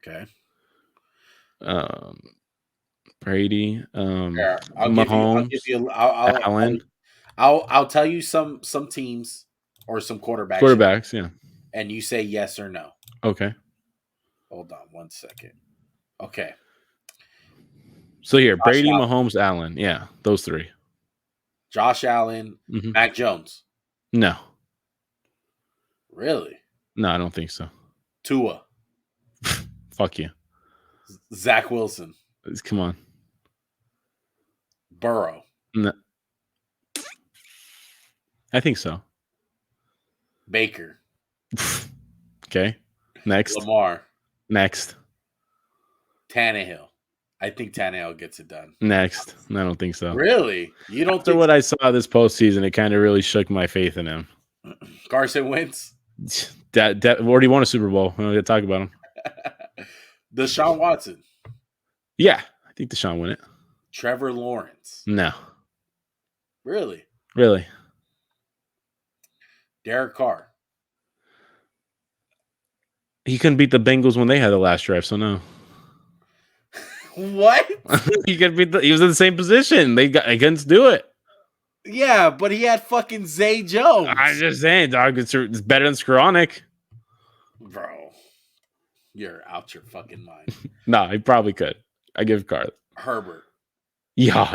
Okay. Brady, yeah, Mahomes, Allen. I'll tell you some teams or some quarterbacks, yeah. And you say yes or no. Okay. Hold on 1 second. Okay. So here, Josh Brady, Allen. Mahomes, Allen. Yeah, those three. Josh Allen, Mac Jones. No. Really? No, I don't think so. Tua. Fuck you. Zach Wilson. Come on. Burrow. No. I think so. Baker. Okay. Next. Lamar. Next. Tannehill. I think Tannehill gets it done. Next. I don't think so. Really? You don't After what I saw this postseason, it kind of really shook my faith in him. Carson Wentz? That already won a Super Bowl. We don't get to talk about him. Deshaun Watson? Yeah. I think Deshaun won it. Trevor Lawrence? No. Really? Really? Derek Carr? He couldn't beat the Bengals when they had the last drive, so no. What? He could beat he was in the same position. They couldn't do it. Yeah, but he had fucking Zay Jones. I'm just saying, dog. It's better than Skoranek. Bro, you're out your fucking mind. No, he probably could. I give Carr. Herbert. Yeah.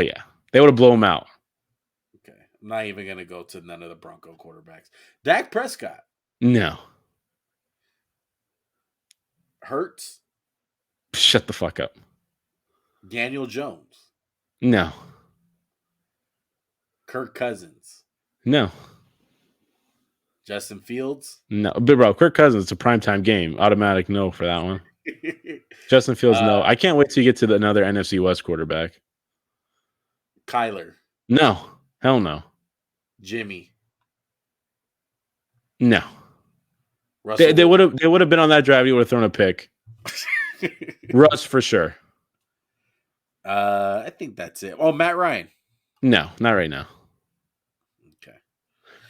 They would have blown him out. Okay. I'm not even going to go to none of the Bronco quarterbacks. Dak Prescott. No. Hurts. Shut the fuck up. Daniel Jones. No. Kirk Cousins. No. Justin Fields. No. But bro, Kirk Cousins, it's a primetime game. Automatic no for that one. Justin Fields, no. I can't wait till you get to another NFC West quarterback. Kyler. No. Hell no. Jimmy. No. They would have been on that drive. You would have thrown a pick. Russ for sure. I think that's it. Oh, Matt Ryan. No, not right now. Okay.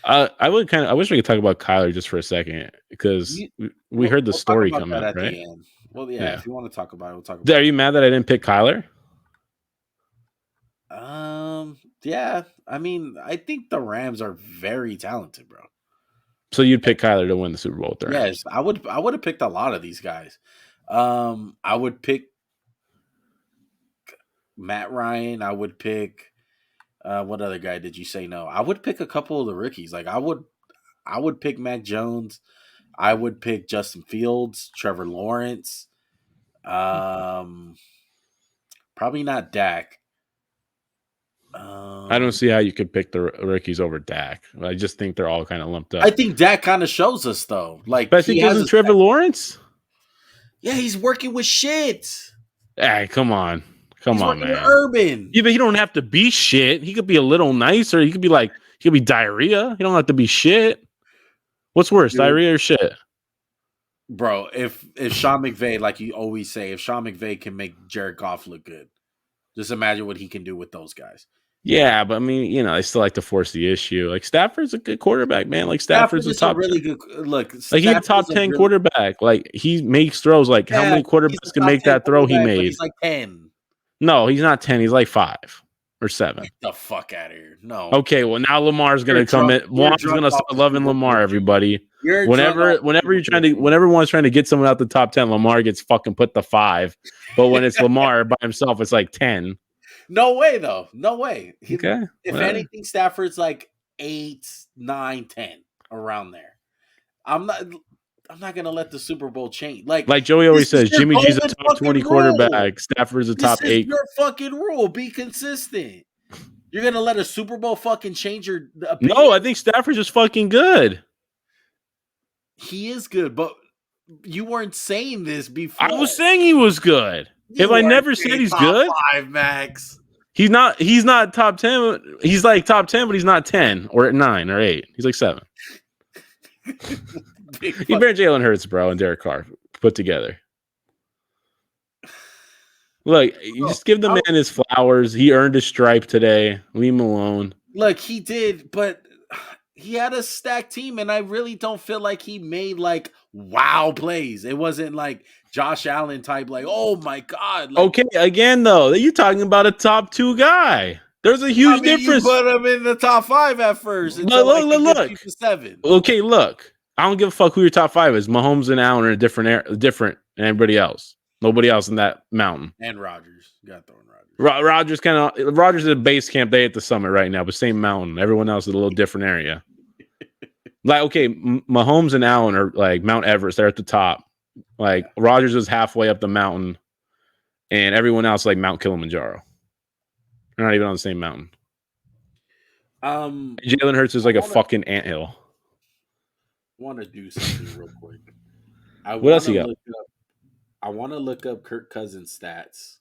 I wish we could talk about Kyler just for a second because we heard the story come out, right? The end. Well, yeah, if you want to talk about it, we'll talk about it. Are you mad that I didn't pick Kyler? Yeah. I mean, I think the Rams are very talented, bro. So you'd pick Kyler to win the Super Bowl with the Rams? Yes, I would have picked a lot of these guys. I would pick Matt Ryan. I would pick what other guy did you say no? I would pick a couple of the rookies. Like I would pick Mac Jones. I would pick Justin Fields, Trevor Lawrence. Probably not Dak. I don't see how you could pick the rookies over Dak. I just think they're all kind of lumped up. I think Dak kind of shows us though. Like, but I think isn't Trevor Lawrence? Yeah, he's working with shit. Hey, come on, man. Urban. Yeah, but he don't have to be shit. He could be a little nicer. He could be diarrhea. He don't have to be shit. What's worse, diarrhea or shit? Bro, if Sean McVay, like you always say, if Sean McVay can make Jared Goff look good, just imagine what he can do with those guys. Yeah, but I mean, I still like to force the issue. Like Stafford's a good quarterback, man. Like Stafford's a top really good look. Like he's a top 10 quarterback. Like he makes throws. Like how many quarterbacks can make that throw he made? He's like 10. No, he's not 10. He's like 5 or 7. Get the fuck out of here. No. Okay, well now Lamar's gonna come in. Juan's gonna start loving Lamar, everybody. Whenever one's trying to get someone out the top 10, Lamar gets fucking put the 5. But when it's Lamar by himself, it's like 10. No way, though. No way. Okay. If anything, Stafford's like 8, 9, 10 around there. I'm not gonna let the Super Bowl change. Like Joey always This is says, your Jimmy G's a golden top fucking 20 rule. quarterback. Stafford's a This top is 8. your fucking rule. Be consistent. You're gonna let a Super Bowl fucking change your No, opinion? I think Stafford's just fucking good. He is good, but you weren't saying this before. I was saying he was good. You Have I weren't never said saying he's top good? 5, Max. He's not top 10. He's like top 10, but he's not 10 or 9 or 8. He's like 7. He bear Jalen Hurts, bro, and Derek Carr put together. Look, you just give the man his flowers. He earned his stripe today. Leave him alone. Look, he did, but he had a stacked team, and I really don't feel like he made like wow plays. It wasn't like Josh Allen type, like, oh my God. Like, Okay, again, though, you're talking about a top 2 guy. There's a huge difference. You put him in the top 5 at first until look. You to 7. Okay, look. I don't give a fuck who your top 5 is. Mahomes and Allen are different than everybody else. Nobody else in that mountain. And Rodgers. You got to throw in Rodgers. Rodgers is at base camp. They at the summit right now, but same mountain. Everyone else is a little different area. Like, okay, Mahomes and Allen are like Mount Everest. They're at the top. Like, Rodgers is halfway up the mountain, and everyone else like Mount Kilimanjaro. They're not even on the same mountain. Jalen Hurts is like a fucking anthill. I want to do something real quick. What else you got? I want to look up Kirk Cousins' stats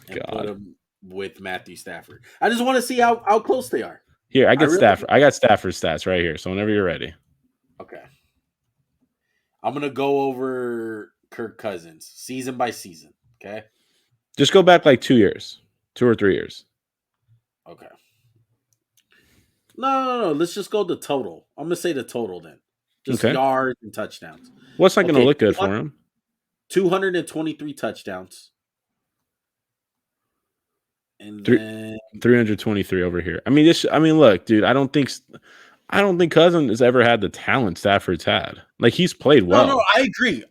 and put him with Matthew Stafford. I just want to see how close they are. Here, I got Stafford's stats right here. So whenever you're ready. Okay. I'm going to go over Kirk Cousins season by season. Okay. Just go back like 2 years, 2 or 3 years. Okay. No. Let's just go the total. I'm going to say the total then. Just yards and touchdowns. What's not going to look good for him? 223 touchdowns. And then 323 over here. I mean, look, dude, I don't think Cousins has ever had the talent Stafford's had. Like, he's played well. No,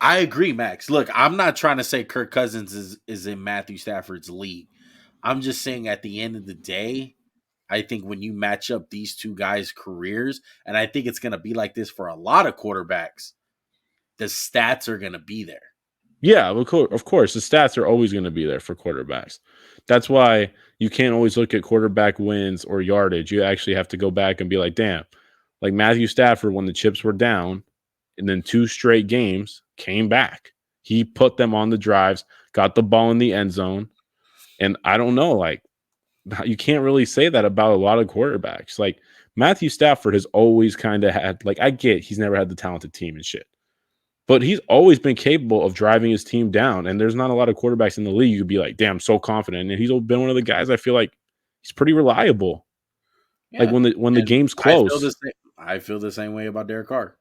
I agree, Max. Look, I'm not trying to say Kirk Cousins is in Matthew Stafford's league. I'm just saying at the end of the day, I think when you match up these two guys' careers, and I think it's going to be like this for a lot of quarterbacks, the stats are going to be there. Yeah, of course. The stats are always going to be there for quarterbacks. That's why you can't always look at quarterback wins or yardage. You actually have to go back and be like, damn, like Matthew Stafford, when the chips were down, and then 2 straight games came back. He put them on the drives, got the ball in the end zone. And I don't know, like, you can't really say that about a lot of quarterbacks. Like, Matthew Stafford has always kind of had, like, I get he's never had the talented team and shit, but he's always been capable of driving his team down. And there's not a lot of quarterbacks in the league you could be like, damn, so confident. And he's been one of the guys I feel like he's pretty reliable. Yeah. Like when the game's close. I feel the same way about Derek Carr.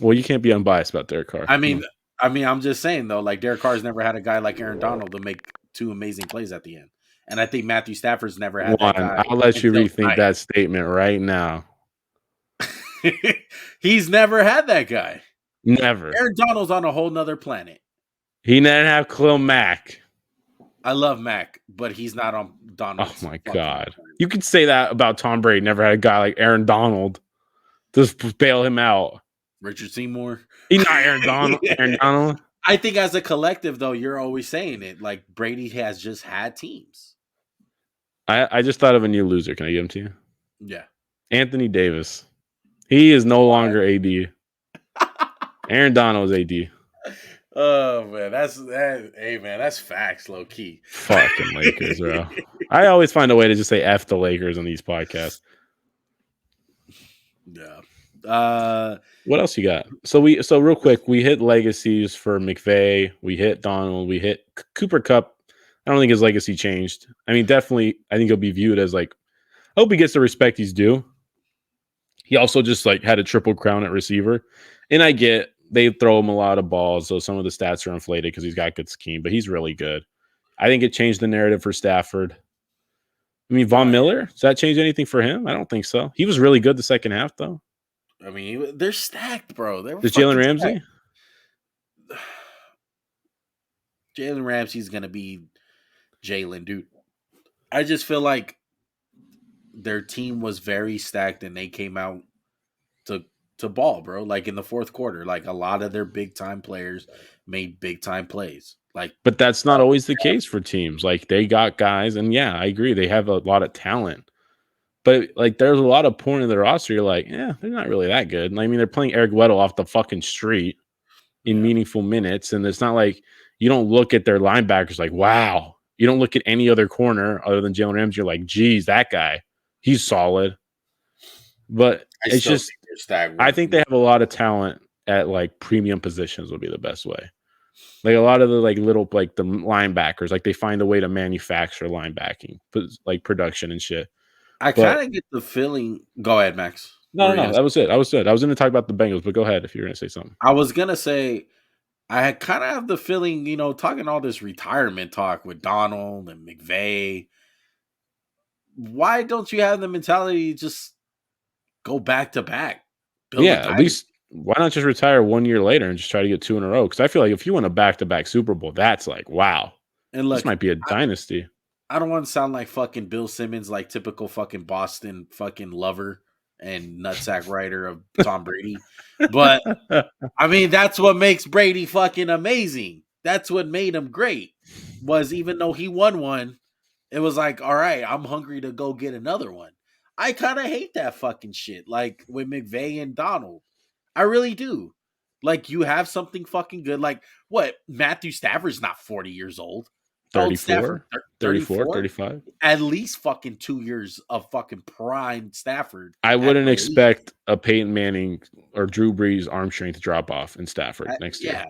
Well, you can't be unbiased about Derek Carr. I mean, I'm just saying though, like Derek Carr's never had a guy like Aaron Donald to make 2 amazing plays at the end. And I think Matthew Stafford's never had that guy. I'll let you rethink that statement right now. He's never had that guy. Never. Aaron Donald's on a whole nother planet. He didn't have Khalil Mack. I love Mack, but he's not on Donald. Oh my God. You could say that about Tom Brady. Never had a guy like Aaron Donald to bail him out. Richard Seymour. He's not Aaron Donald. Aaron Donald. I think as a collective, though, you're always saying it. Like Brady has just had teams. I just thought of a new loser. Can I give him to you? Yeah. Anthony Davis. He is no longer AD. Aaron Donald is AD. Oh man, that's facts, low key. Fucking Lakers, bro. I always find a way to just say F the Lakers on these podcasts. Yeah. What else you got? So real quick, we hit legacies for McVay. We hit Donald. We hit Cooper Kupp. I don't think his legacy changed. I mean, definitely, I think he'll be viewed as like, I hope he gets the respect he's due. He also just like had a triple crown at receiver, and I get they throw him a lot of balls, so some of the stats are inflated because he's got good scheme, but he's really good. I think it changed the narrative for Stafford. I mean, Von Miller, does that change anything for him? I don't think so. He was really good the second half, though. I mean, they're stacked, bro. Does Jalen Ramsey? Jalen Ramsey's gonna be Jalen, dude. I just feel like their team was very stacked, and they came out to to ball, bro. Like in the fourth quarter, like a lot of their big time players made big time plays. Like, But that's not always the case for teams. Like they got guys, and yeah, I agree, they have a lot of talent. But like, there's a lot of point in the roster. You're like, yeah, they're not really that good. I mean, they're playing Eric Weddle off the fucking street in yeah, meaningful minutes, and it's not like you don't look at their linebackers like, wow. You don't look at any other corner other than Jalen Ramsey. You're like, geez, that guy, he's solid. But I it's still just, think they're stagnant. I think they have a lot of talent at like premium positions would be the best way. Like a lot of the like little like the linebackers, like they find a way to manufacture linebacking, like production and shit. I But kind of get the feeling. Go ahead, Max. What no, were you no, gonna no, say? that was it. I was good. I was going to talk about the Bengals, but go ahead if you're going to say something. I was gonna say I kind of have the feeling, talking all this retirement talk with Donald and McVay. Why don't you have the mentality to just go back to back, build a Yeah, at dynasty? least why not just retire 1 year later and just try to get 2 in a row? Because I feel like if you win a back-to-back Super Bowl, that's like, wow, And this look, might be a dynasty. I don't want to sound like fucking Bill Simmons, like typical fucking Boston fucking lover and nutsack writer of Tom Brady, but I mean that's what makes Brady fucking amazing. That's what made him great. Was even though he won one, it was like, all right, I'm hungry to go get another one. I kind of hate that fucking shit. Like with McVay and Donald, I really do. Like you have something fucking good. Like what? Matthew Stafford's not 40 years old. How old Stafford? 34, 34, 34? 35. At least fucking 2 years of fucking prime Stafford. I At wouldn't the least. expect a Peyton Manning or Drew Brees arm strength drop off in Stafford next year. Yeah,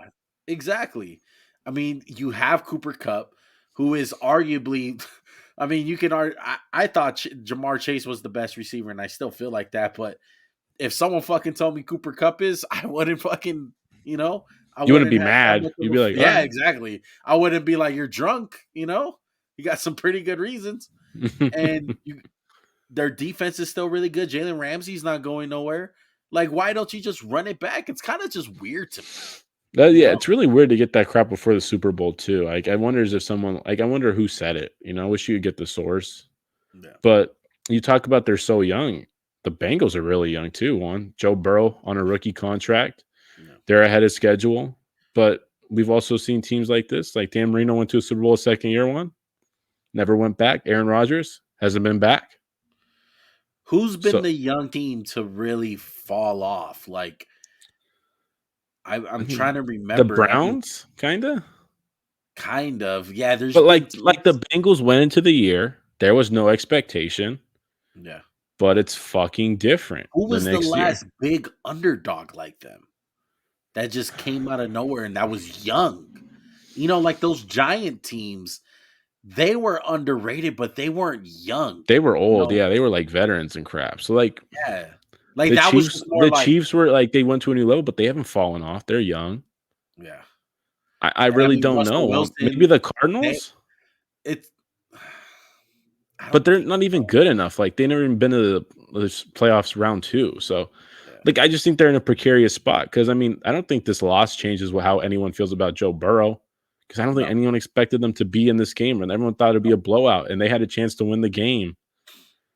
exactly. I mean, you have Cooper Cup, who is arguably. I mean, you can argue. I thought Jamar Chase was the best receiver, and I still feel like that. But if someone fucking told me Cooper Cup is, I wouldn't fucking. I You wouldn't wouldn't be have that mad. much You'd of be like, all yeah, right. exactly. I wouldn't be like you're drunk. You got some pretty good reasons, and their defense is still really good. Jalen Ramsey's not going nowhere. Like, why don't you just run it back? It's kind of just weird to me. Yeah, it's really weird to get that crap before the Super Bowl too. Like, I wonder if someone like I wonder who said it. I wish you could get the source. Yeah. But you talk about they're so young. The Bengals are really young too. One, Joe Burrow on a rookie contract. Yeah. They're ahead of schedule. But we've also seen teams like this. Like Dan Marino went to a Super Bowl second year one, never went back. Aaron Rodgers hasn't been back. Who's been So the young team to really fall off? Like, I'm trying to the remember. I mean, Browns, kinda. kind of. Yeah, there's But been like the teams. Bengals went into the year, there was no expectation, Yeah. but it's fucking different Who the was the next year. last big underdog like them that just came out of nowhere and that was young? Like those giant teams, they were underrated, but they weren't young. They were old, You yeah, they were like veterans and crap. So like Yeah. Like that was just more The like, Chiefs were like they went to a new level, but they haven't fallen off. They're young. yeah. I And I really mean, don't Russell know. Wilson, Maybe the they, Cardinals, it's, I but don't they're think not even so. good enough. Like they never even been to the playoffs round 2. So Yeah. like I just think they're in a precarious spot because I mean I don't think this loss changes how anyone feels about Joe Burrow because I don't think No. anyone expected them to be in this game and everyone thought it'd be a blowout and they had a chance to win the game.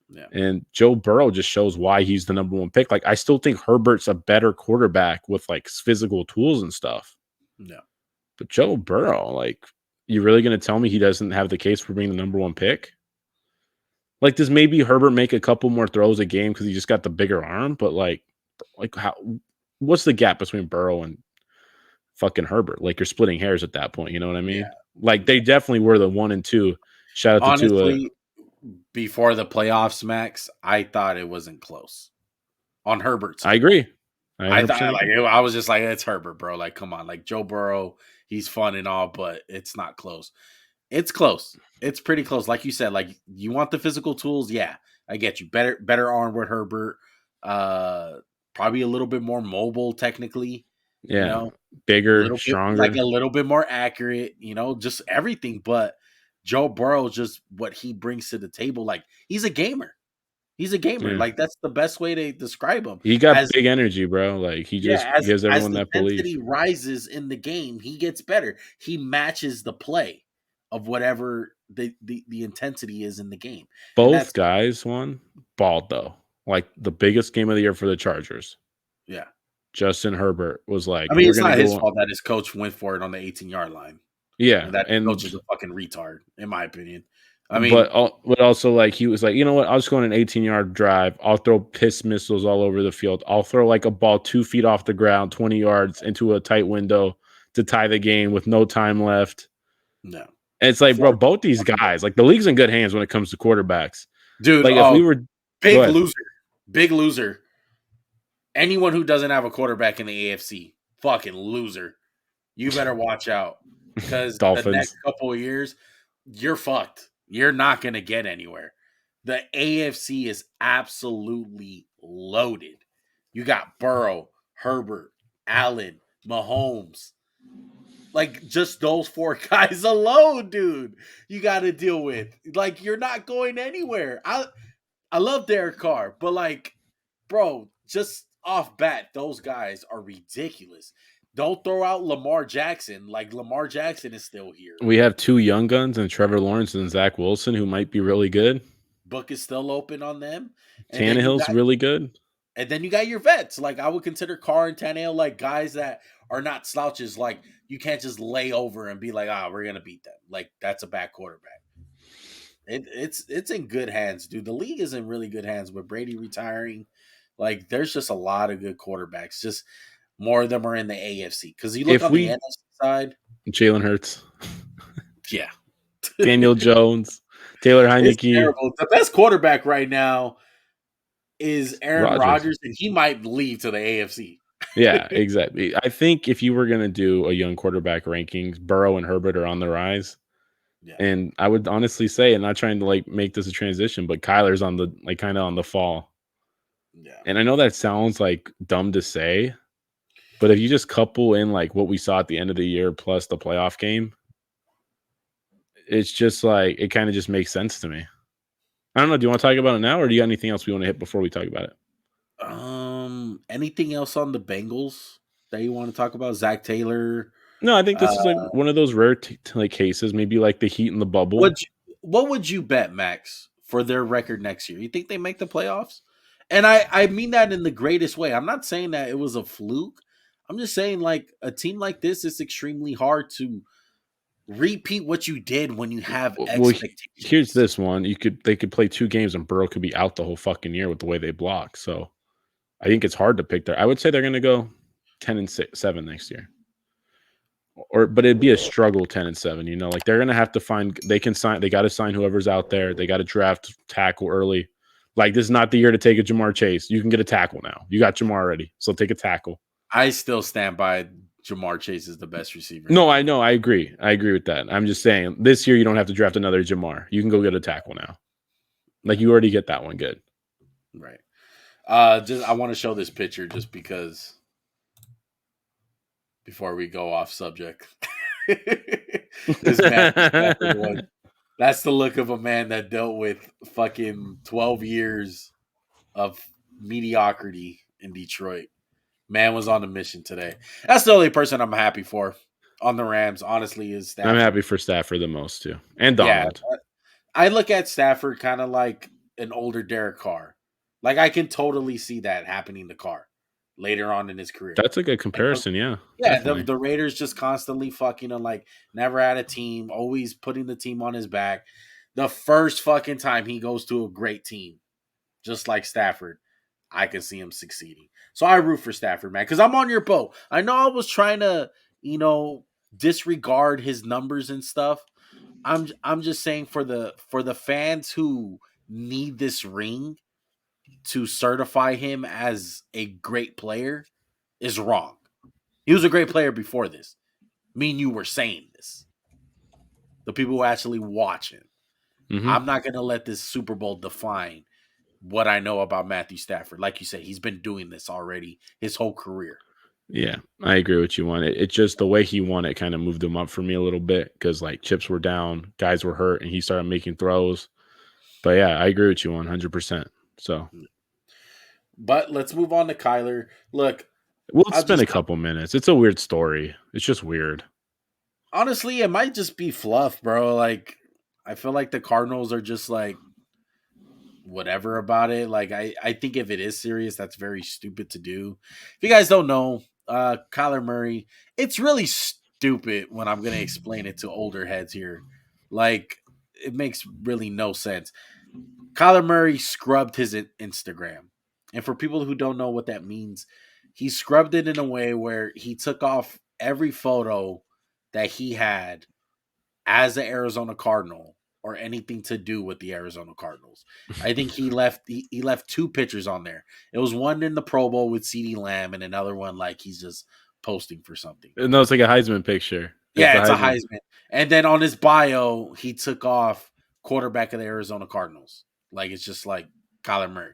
Yeah. And Joe Burrow just shows why he's the number 1 pick. Like I still think Herbert's a better quarterback with like physical tools and stuff. No. But Joe Burrow, like, you really going to tell me he doesn't have the case for being the number 1 pick? Like, does maybe Herbert make a couple more throws a game because he just got the bigger arm? But like how? What's the gap between Burrow and fucking Herbert? Like, you're splitting hairs at that point. You know what I Yeah. mean? Like, they definitely were the 1 and 2. Shout out to Tua. Honestly, before the playoffs, Max, I thought it wasn't close on Herbert's I side. agree. I I 100% thought like agree. I was just like, it's Herbert, bro. Like, come on, like Joe Burrow, he's fun and all, but it's not close. It's close. It's pretty close. Like you said, like you want the physical tools. Yeah, I get you. Better arm with Herbert. Uh, Probably a little bit more mobile, technically. You Yeah, know, bigger, little bit like stronger. a little bit more accurate. Just everything. But Joe Burrow, just what he brings to the table. Like he's a gamer. He's a gamer. Yeah, Like that's the best way to describe him. he got As big energy, bro. Like he just Yeah, gives as everyone the that belief. density rises in the game, he gets better. He matches the play of whatever the intensity is in the game. And Both that's guys won balled though. Like the biggest game of the year for the Chargers. Yeah. Justin Herbert was like, I mean, we're it's going to not his go. fault that his coach went for it on the 18-yard line. Yeah. And that coach And, is a fucking retard, in my opinion. I mean, but also, like, he was like, you know what? I'll just go on an 18-yard drive. I'll throw piss missiles all over the field. I'll throw like a ball 2 feet off the ground, 20 yards into a tight window to tie the game with no time left. no. And it's like, bro, both these guys, like, the league's in good hands when it comes to quarterbacks. Dude, Like, if we were big loser. Big loser. Anyone who doesn't have a quarterback in the AFC, fucking loser. You better watch out. Because the next couple of years, you're fucked. You're not going to get anywhere. The AFC is absolutely loaded. You got Burrow, Herbert, Allen, Mahomes. Like, just those 4 guys alone, dude, you got to deal with. Like, you're not going anywhere. I love Derek Carr, but, like, bro, just off bat, those guys are ridiculous. Don't throw out Lamar Jackson. Like, Lamar Jackson is still here. We have 2 young guns and Trevor Lawrence and Zach Wilson, who might be really good. Book is still open on them. And Tannehill's really good. And then you got your vets. Like, I would consider Carr and Tannehill like guys that are not slouches. Like, you can't just lay over and be like, we're going to beat them. Like, that's a bad quarterback. It's in good hands, dude. The league is in really good hands with Brady retiring. Like, there's just a lot of good quarterbacks. Just more of them are in the AFC. Because you look on the NFC side. Jalen Hurts. Yeah. Daniel Jones. Taylor Heineke. It's terrible. The best quarterback right now is Aaron Rodgers, and he might leave to the AFC. Yeah, exactly. I think if you were going to do a young quarterback rankings, Burrow and Herbert are on the rise. Yeah. And I would honestly say, and not trying to like make this a transition, but Kyler's on the like kind of on the fall. Yeah. And I know that sounds like dumb to say, but if you just couple in like what we saw at the end of the year plus the playoff game, it's just like it kind of just makes sense to me. I don't know. Do you want to talk about it now, or do you got anything else we want to hit before we talk about it? Anything else on the Bengals that you want to talk about? Zach Taylor? No, I think this is like one of those rare like cases, maybe like the Heat in the bubble. What would you bet, Max, for their record next year? You think they make the playoffs? And I mean that in the greatest way. I'm not saying that it was a fluke. I'm just saying, like, a team like this is extremely hard to repeat what you did when you have expectations. Here's this one. They could play 2 games and Burrow could be out the whole fucking year with the way they block. So I think it's hard to pick there. I would say they're going to go 10-7 next year. But it'd be a struggle 10-7, you know, like they're going to have to find, they got to sign whoever's out there. They got to draft tackle early. Like, this is not the year to take a Jamar Chase. You can get a tackle now. You got Jamar already. So take a tackle. I still stand by Jamar Chase is the best receiver. No, I know. I agree. I agree with that. I'm just saying this year you don't have to draft another Jamar. You can go get a tackle now. Like, you already get that one good. Right. I want to show this picture just because before we go off subject. This man, that's the look of a man that dealt with fucking 12 years of mediocrity in Detroit. Man was on a mission today. That's the only person I'm happy for on the Rams, honestly, is Stafford. I'm happy for Stafford the most, too. And Donald. Yeah, I look at Stafford kind of like an older Derek Carr. Like, I can totally see that happening to Carr later on in his career. That's a good comparison, yeah. Yeah, the Raiders just constantly fucking him, like, never had a team, always putting the team on his back. The first fucking time he goes to a great team, just like Stafford, I can see him succeeding. So I root for Stafford, man, because I'm on your boat. I know I was trying to, disregard his numbers and stuff. I'm just saying for the fans who need this ring to certify him as a great player is wrong. He was a great player before this. Me and you were saying this. The people who actually watch him. Mm-hmm. I'm not going to let this Super Bowl define what I know about Matthew Stafford. Like you said, he's been doing this already his whole career. Yeah, I agree with you on it. It's just the way he won it kind of moved him up for me a little bit because, like, chips were down, guys were hurt, and he started making throws. But, yeah, I agree with you 100%. So, but let's move on to Kyler. Look, we'll spend a couple minutes. It's a weird story. It's just weird. Honestly, it might just be fluff, bro. Like, I feel like the Cardinals are just like, whatever about it. Like I think if it is serious, that's very stupid to do. If you guys don't know, Kyler Murray, it's really stupid when I'm gonna explain it to older heads here. Like it makes really no sense. Kyler Murray scrubbed his Instagram. And for people who don't know what that means, he scrubbed it in a way where he took off every photo that he had as an Arizona Cardinal or anything to do with the Arizona Cardinals. I think he left two pictures on there. It was one in the Pro Bowl with CeeDee Lamb and another one like he's just posting for something. No, it's like a Heisman picture. Yeah, it's a Heisman. And then on his bio, he took off quarterback of the Arizona Cardinals. Like it's just like Kyler Murray.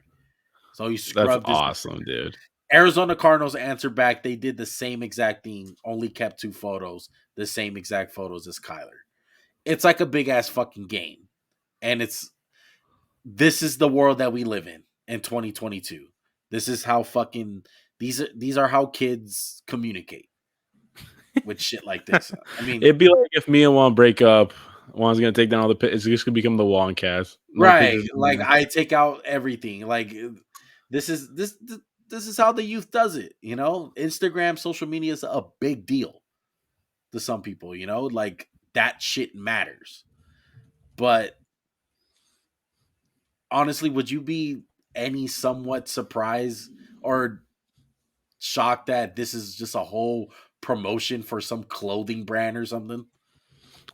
So he scrubbed. That's awesome, dude. Arizona Cardinals answered back. They did the same exact thing, only kept two photos, the same exact photos as Kyler. It's like a big ass fucking game. And this is the world that we live in 2022. This is how fucking these are how kids communicate with shit like this. I mean, it'd be like if me and Juan break up, Juan's gonna take down all the it's just gonna become the JuanCast. Right. Like I take out everything. Like this is how the youth does it, you know? Instagram, social media is a big deal to some people, you know? Like that shit matters. But honestly, would you be any somewhat surprised or shocked that this is just a whole promotion for some clothing brand or something?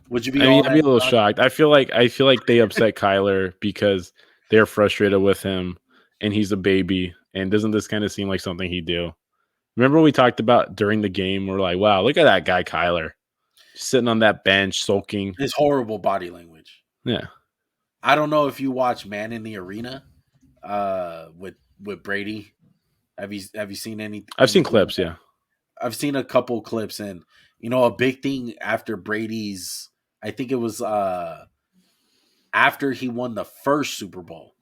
Would you be I mean, all I'd be that a little shocked? shocked. I feel like they upset Kyler because they're frustrated with him and he's a baby. And doesn't this kind of seem like something he'd do? Remember when we talked about during the game? We're like, wow, look at that guy, Kyler, sitting on that bench, sulking. His horrible body language. Yeah. I don't know if you watch Man in the Arena with Brady. Have you seen any? I've seen Anything like clips, that? yeah. I've seen a couple clips, and you know, a big thing after Brady's. I think it was after he won the first Super Bowl.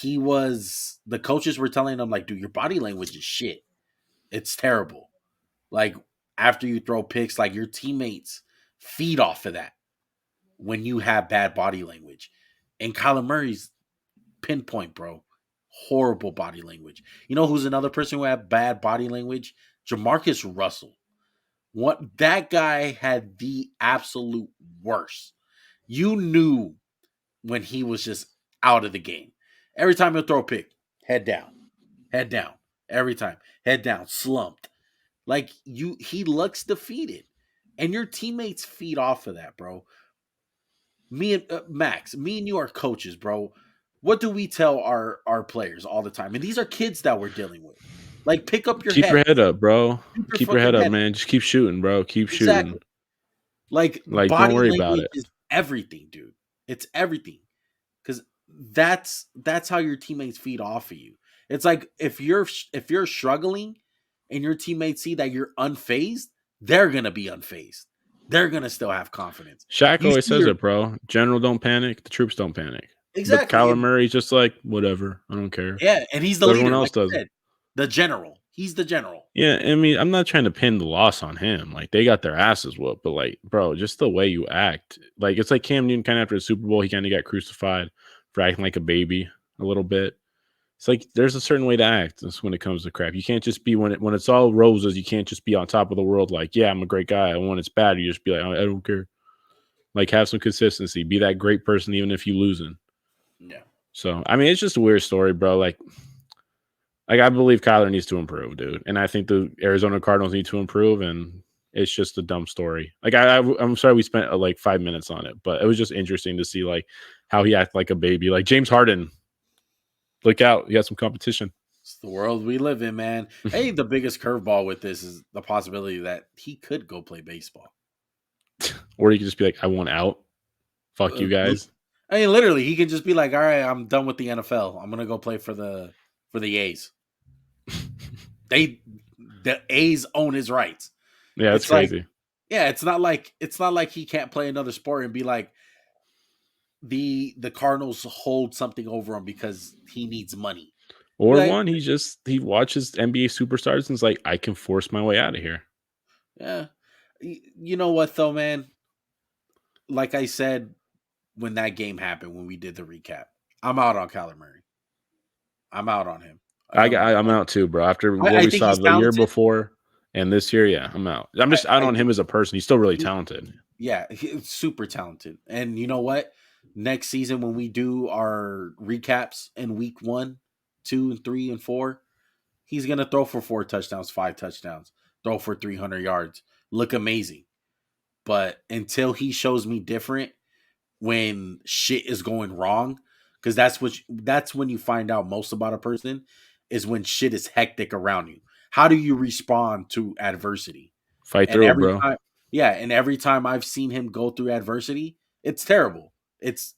The coaches were telling him like, dude, your body language is shit. It's terrible. Like after you throw picks, like your teammates feed off of that when you have bad body language. And Kyler Murray's pinpoint, bro. Horrible body language. You know who's another person who had bad body language? Jamarcus Russell. What that guy had the absolute worst. You knew when he was just out of the game. Every time he'll throw a pick, head down, head down. Every time, head down, slumped. Like he looks defeated, and your teammates feed off of that, bro. Me and Max, me and you are coaches, bro. What do we tell our players all the time? And these are kids that we're dealing with. Like, pick up your Keep head. your head up, bro. Keep your Keep your head fucking up, head. man. Just keep shooting, bro. Keep shooting. Exactly. Like Don't body worry about language it. is everything, dude. It's everything. Because that's how your teammates feed off of you. It's like if you're struggling and your teammates see that you're unfazed, they're gonna be unfazed. They're gonna still have confidence. Shaq You always see says your it, bro. General don't panic, the troops don't panic. But exactly. Kyler Murray's just like, whatever, I don't care. Yeah, and he's the But everyone leader, else like does I it. said, the general. He's the general. Yeah, I mean, I'm not trying to pin the loss on him. Like they got their asses whooped, but like, bro, just the way you act. Like it's like Cam Newton kind of after the Super Bowl, he kind of got crucified for acting like a baby a little bit. It's like there's a certain way to act when it comes to crap. You can't just be when it's all roses. You can't just be on top of the world. Like, yeah, I'm a great guy. And when it's bad, you just be like, I don't care. Like, have some consistency. Be that great person, even if you losing. Yeah. So, I mean, it's just a weird story, bro. Like I believe Kyler needs to improve, dude. And I think the Arizona Cardinals need to improve. And it's just a dumb story. Like, I'm sorry we spent like 5 minutes on it, but it was just interesting to see like how he acted like a baby. Like James Harden, look out. You got some competition. It's the world we live in, man. I think the biggest curveball with this is the possibility that he could go play baseball. Or you could just be like, I want out. Fuck you guys. I mean, literally, he can just be like, "All right, I'm done with the NFL. I'm gonna go play for the A's." The A's own his rights. Yeah, that's It's like, crazy. yeah, it's not like he can't play another sport and be like the Cardinals hold something over him because he needs money. Or Like, one, he watches NBA superstars and is like, I can force my way out of here. yeah, you know what though, man? Like I said when that game happened, when we did the recap, I'm out on Kyler Murray. I'm out on him. I'm out too, bro. After what I we think saw he's the year talented. before and this year, yeah, I'm out. I'm just out I on him think as a person. He's still really talented. yeah, he's super talented. And you know what? Next season when we do our recaps in week 1, 2, and 3, and 4, he's gonna throw for 4 touchdowns, 5 touchdowns, throw for 300 yards, look amazing. But until he shows me different when shit is going wrong, because that's when you find out most about a person is when shit is hectic around you. How do you respond to adversity? Fight And through it, every bro. time, yeah, and every time I've seen him go through adversity, it's terrible. It's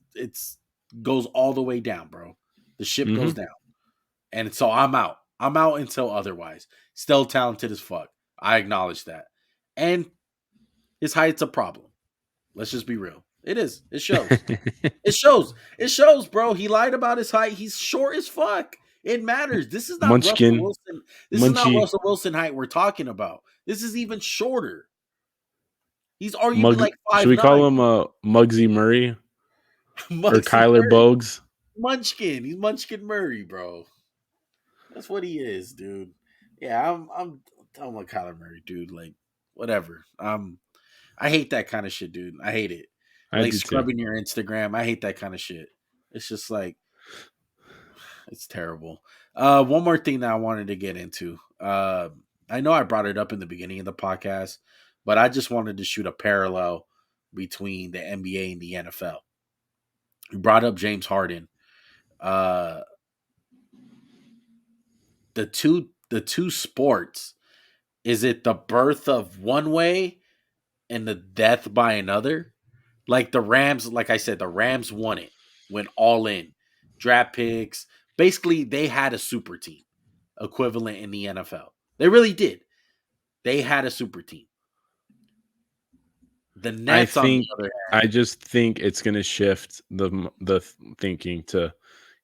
goes all the way down, bro. The ship goes down. And so I'm out. I'm out until otherwise. Still talented as fuck. I acknowledge that. And his height's a problem. Let's just be real. It is. It shows. It shows. It shows, bro. He lied about his height. He's short as fuck. It matters. This is not Russell Munchkin, Wilson. This is not Munchie, Russell Wilson height we're talking about. This is even shorter. He's arguably Muggs. like Should we 5'9". call him Muggsy Murray or Munchkin Kyler Murray. Bogues? Munchkin. He's Munchkin Murray, bro. That's what he is, dude. Yeah, I'm telling my Kyler Murray, dude. Like, whatever. I hate that kind of shit, dude. I hate it. I Like do too. scrubbing your Instagram. I hate that kind of shit. It's just like it's terrible. One more thing that I wanted to get into. I know I brought it up in the beginning of the podcast, but I just wanted to shoot a parallel between the NBA and the NFL. You brought up James Harden. Uh, the two sports, is it the birth of one way and the death by another? Like the Rams, like I said, the Rams won it, went all in, draft picks. Basically, they had a super team equivalent in the NFL. They really did. They had a super team. The Nets, on the other I hand, just think it's going to shift the thinking to,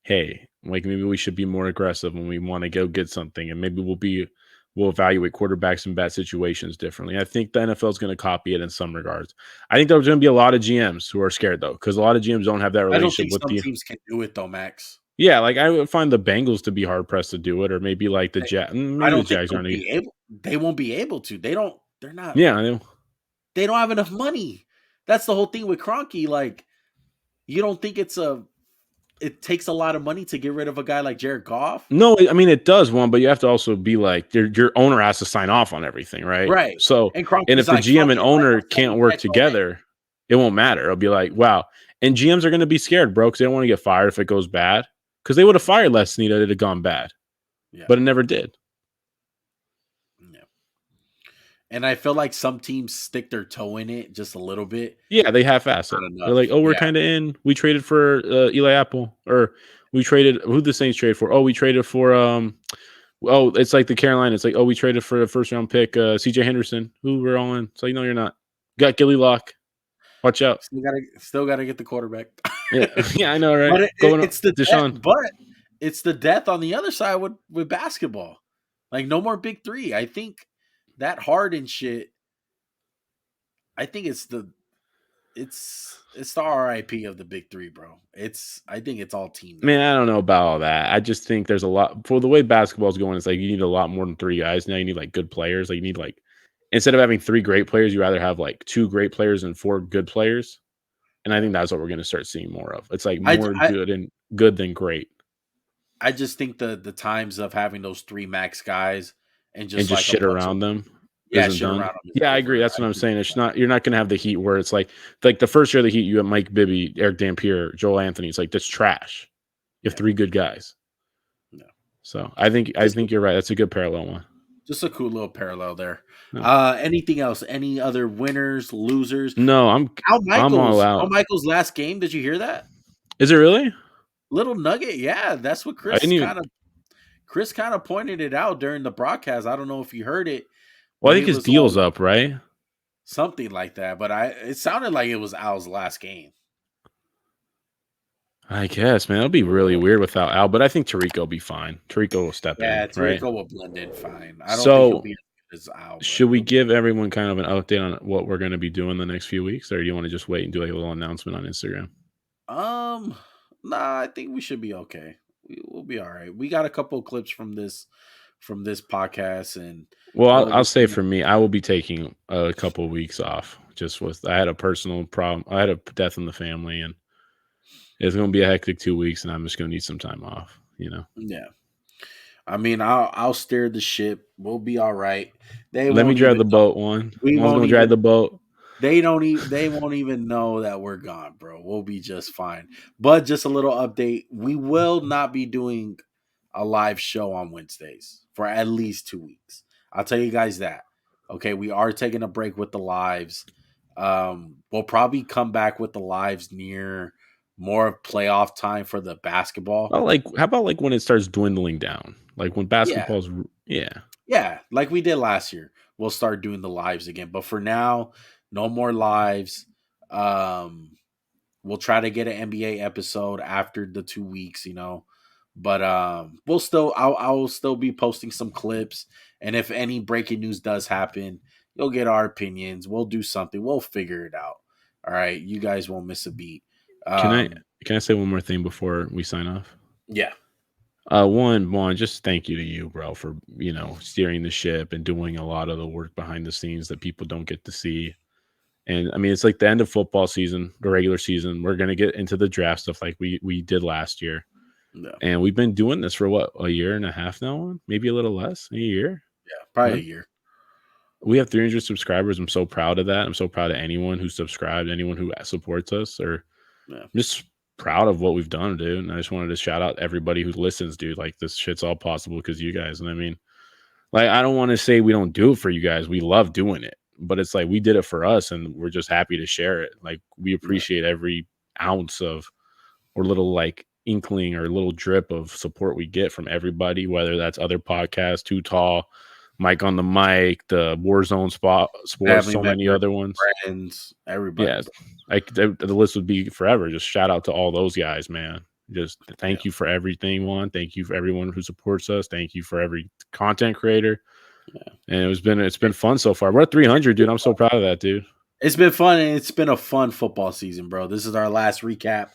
hey, like maybe we should be more aggressive when we want to go get something, and maybe we'll evaluate quarterbacks in bad situations differently. I think the NFL is going to copy it in some regards. I think there's going to be a lot of GMs who are scared though, because a lot of GMs don't have that I don't relationship think with some the. teams can do it though, Max. Yeah, like I would find the Bengals to be hard pressed to do it, or maybe like the I maybe the don't think Jags they'll aren't. be able. They won't be able to. They don't. They're not. Yeah, I know. They don't have enough money. That's the whole thing with Kroenke. Like, you don't think it takes a lot of money to get rid of a guy like Jared Goff? No, I mean it does one, but you have to also be like your owner has to sign off on everything, right? Right. So, And and Kroenke's if the like, fuck GM and it, write owner my can't fucking work check already. together, it won't matter. It'll be like, wow. And GMs are going to be scared, bro, because they don't want to get fired if it goes bad. Because they would have fired Les Snead if it had gone bad, Yeah. but it never did. Yeah. And I feel like some teams stick their toe in it just a little bit. Yeah, they half-ass it. They're like, oh, we're kind of in. We traded for Eli Apple, or we traded who the Saints trade for. Oh, we traded for oh, it's like the Carolina. It's like, oh, we traded for a first-round pick, CJ Henderson, who we're all in. It's like, no, you're not. Got Gilly Lock. Watch out. Still gotta get the quarterback. Yeah, yeah, I know, right? But it's the Deshaun. death, but it's the death on the other side with basketball. Like no more big three. I think that Harden shit. I think it's the RIP of the big three, bro. I think it's all team now. Man, I don't know about all that. I just think there's a lot for the way basketball's going. It's like you need a lot more than 3 guys now. You need like good players. Like you need like instead of having 3 great players, you rather have like 2 great players and 4 good players. And I think that's what we're going to start seeing more of. It's like more good than great. I just think the times of having those 3 max guys and just like shit around them. Yeah, shit around them. Yeah, I agree. That's what I'm saying. It's not you're not going to have the Heat where it's like the first year of the Heat, you have Mike Bibby, Eric Dampier, Joel Anthony. It's like that's trash. You have 3 good guys. No. So I think you're right. That's a good parallel one. Just a cool little parallel there. No. Anything else? Any other winners, losers? No, I'm all out. Al Michaels' last game. Did you hear that? Is it really? Little nugget. Yeah, that's what Chris kind of pointed it out during the broadcast. I don't know if you heard it. Well, I think his deal's up, right? Something like that. But it sounded like it was Al's last game. I guess, man. It'll be really weird without Al, but I think Tariq will be fine. Tariq will step in. Yeah, Tariq right? will blend in fine. I don't think he'll be as Al. Should we give everyone kind of an update on what we're going to be doing the next few weeks, or do you want to just wait and do like a little announcement on Instagram? Nah, I think we should be okay. We'll be all right. We got a couple of clips from this podcast, and Well, I'll we'll say for me, I will be taking a couple of weeks off. I had a personal problem. I had a death in the family, and it's going to be a hectic 2 weeks, and I'm just going to need some time off. yeah. I mean, I'll steer the ship. We'll be all right. They Let me won't drive even the know. boat. We One's won't going to drive even. the boat. They won't even know that we're gone, bro. We'll be just fine. But just a little update: we will not be doing a live show on Wednesdays for at least 2 weeks. I'll tell you guys that. Okay, we are taking a break with the lives. We'll probably come back with the lives near more of playoff time for the basketball. How about like when it starts dwindling down? Like when Yeah, basketball's yeah. yeah, like we did last year. We'll start doing the lives again. But for now, no more lives. Um, we'll try to get an NBA episode after the 2 weeks, But I'll still be posting some clips, and if any breaking news does happen, you'll get our opinions. We'll do something. We'll figure it out. All right, you guys won't miss a beat. Can I Um, can I say one more thing before we sign off? yeah, One, just thank you to you, bro, for steering the ship and doing a lot of the work behind the scenes that people don't get to see. And I mean, it's like the end of football season, the regular season. We're gonna get into the draft stuff like we did last year, yeah, and we've been doing this for what, a year and a half now, maybe a little less, a year. yeah, probably a Right? year. We have 300 subscribers. I'm so proud of that. I'm so proud of anyone who subscribed, anyone who supports us, or Yeah, I'm just proud of what we've done, dude. And I just wanted to shout out everybody who listens, dude. Like this shit's all possible because you guys. And I mean, like, I don't want to say we don't do it for you guys. We love doing it, but it's like we did it for us, and we're just happy to share it. Like we yeah, appreciate every ounce of or little like inkling or little drip of support we get from everybody, whether that's other podcasts, Too Tall, Mike on the Mic, the Warzone Sports, family so many members, other ones. friends, everybody. Yeah, like the list would be forever. Just shout out to all those guys, man. Just Yeah, thank you for everything, Juan. Thank you for everyone who supports us. Thank you for every content creator. yeah. And it's been fun so far. We're at 300, dude. I'm so proud of that, dude. It's been fun, and it's been a fun football season, bro. This is our last recap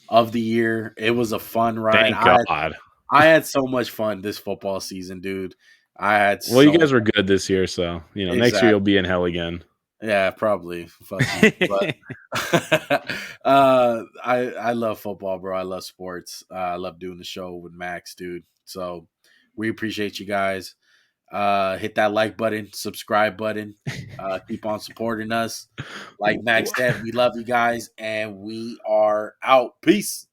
of the year. It was a fun ride. Thank God. I had so much fun this football season, dude. I had Well, you so guys were good this year, so next year you'll exactly. be in hell again. Yeah, probably. Fuck you. But I love football, bro. I love sports. I love doing the show with Max, dude. So we appreciate you guys. Hit that like button, subscribe button. Keep on supporting us. Like Max said, we love you guys, and we are out. Peace.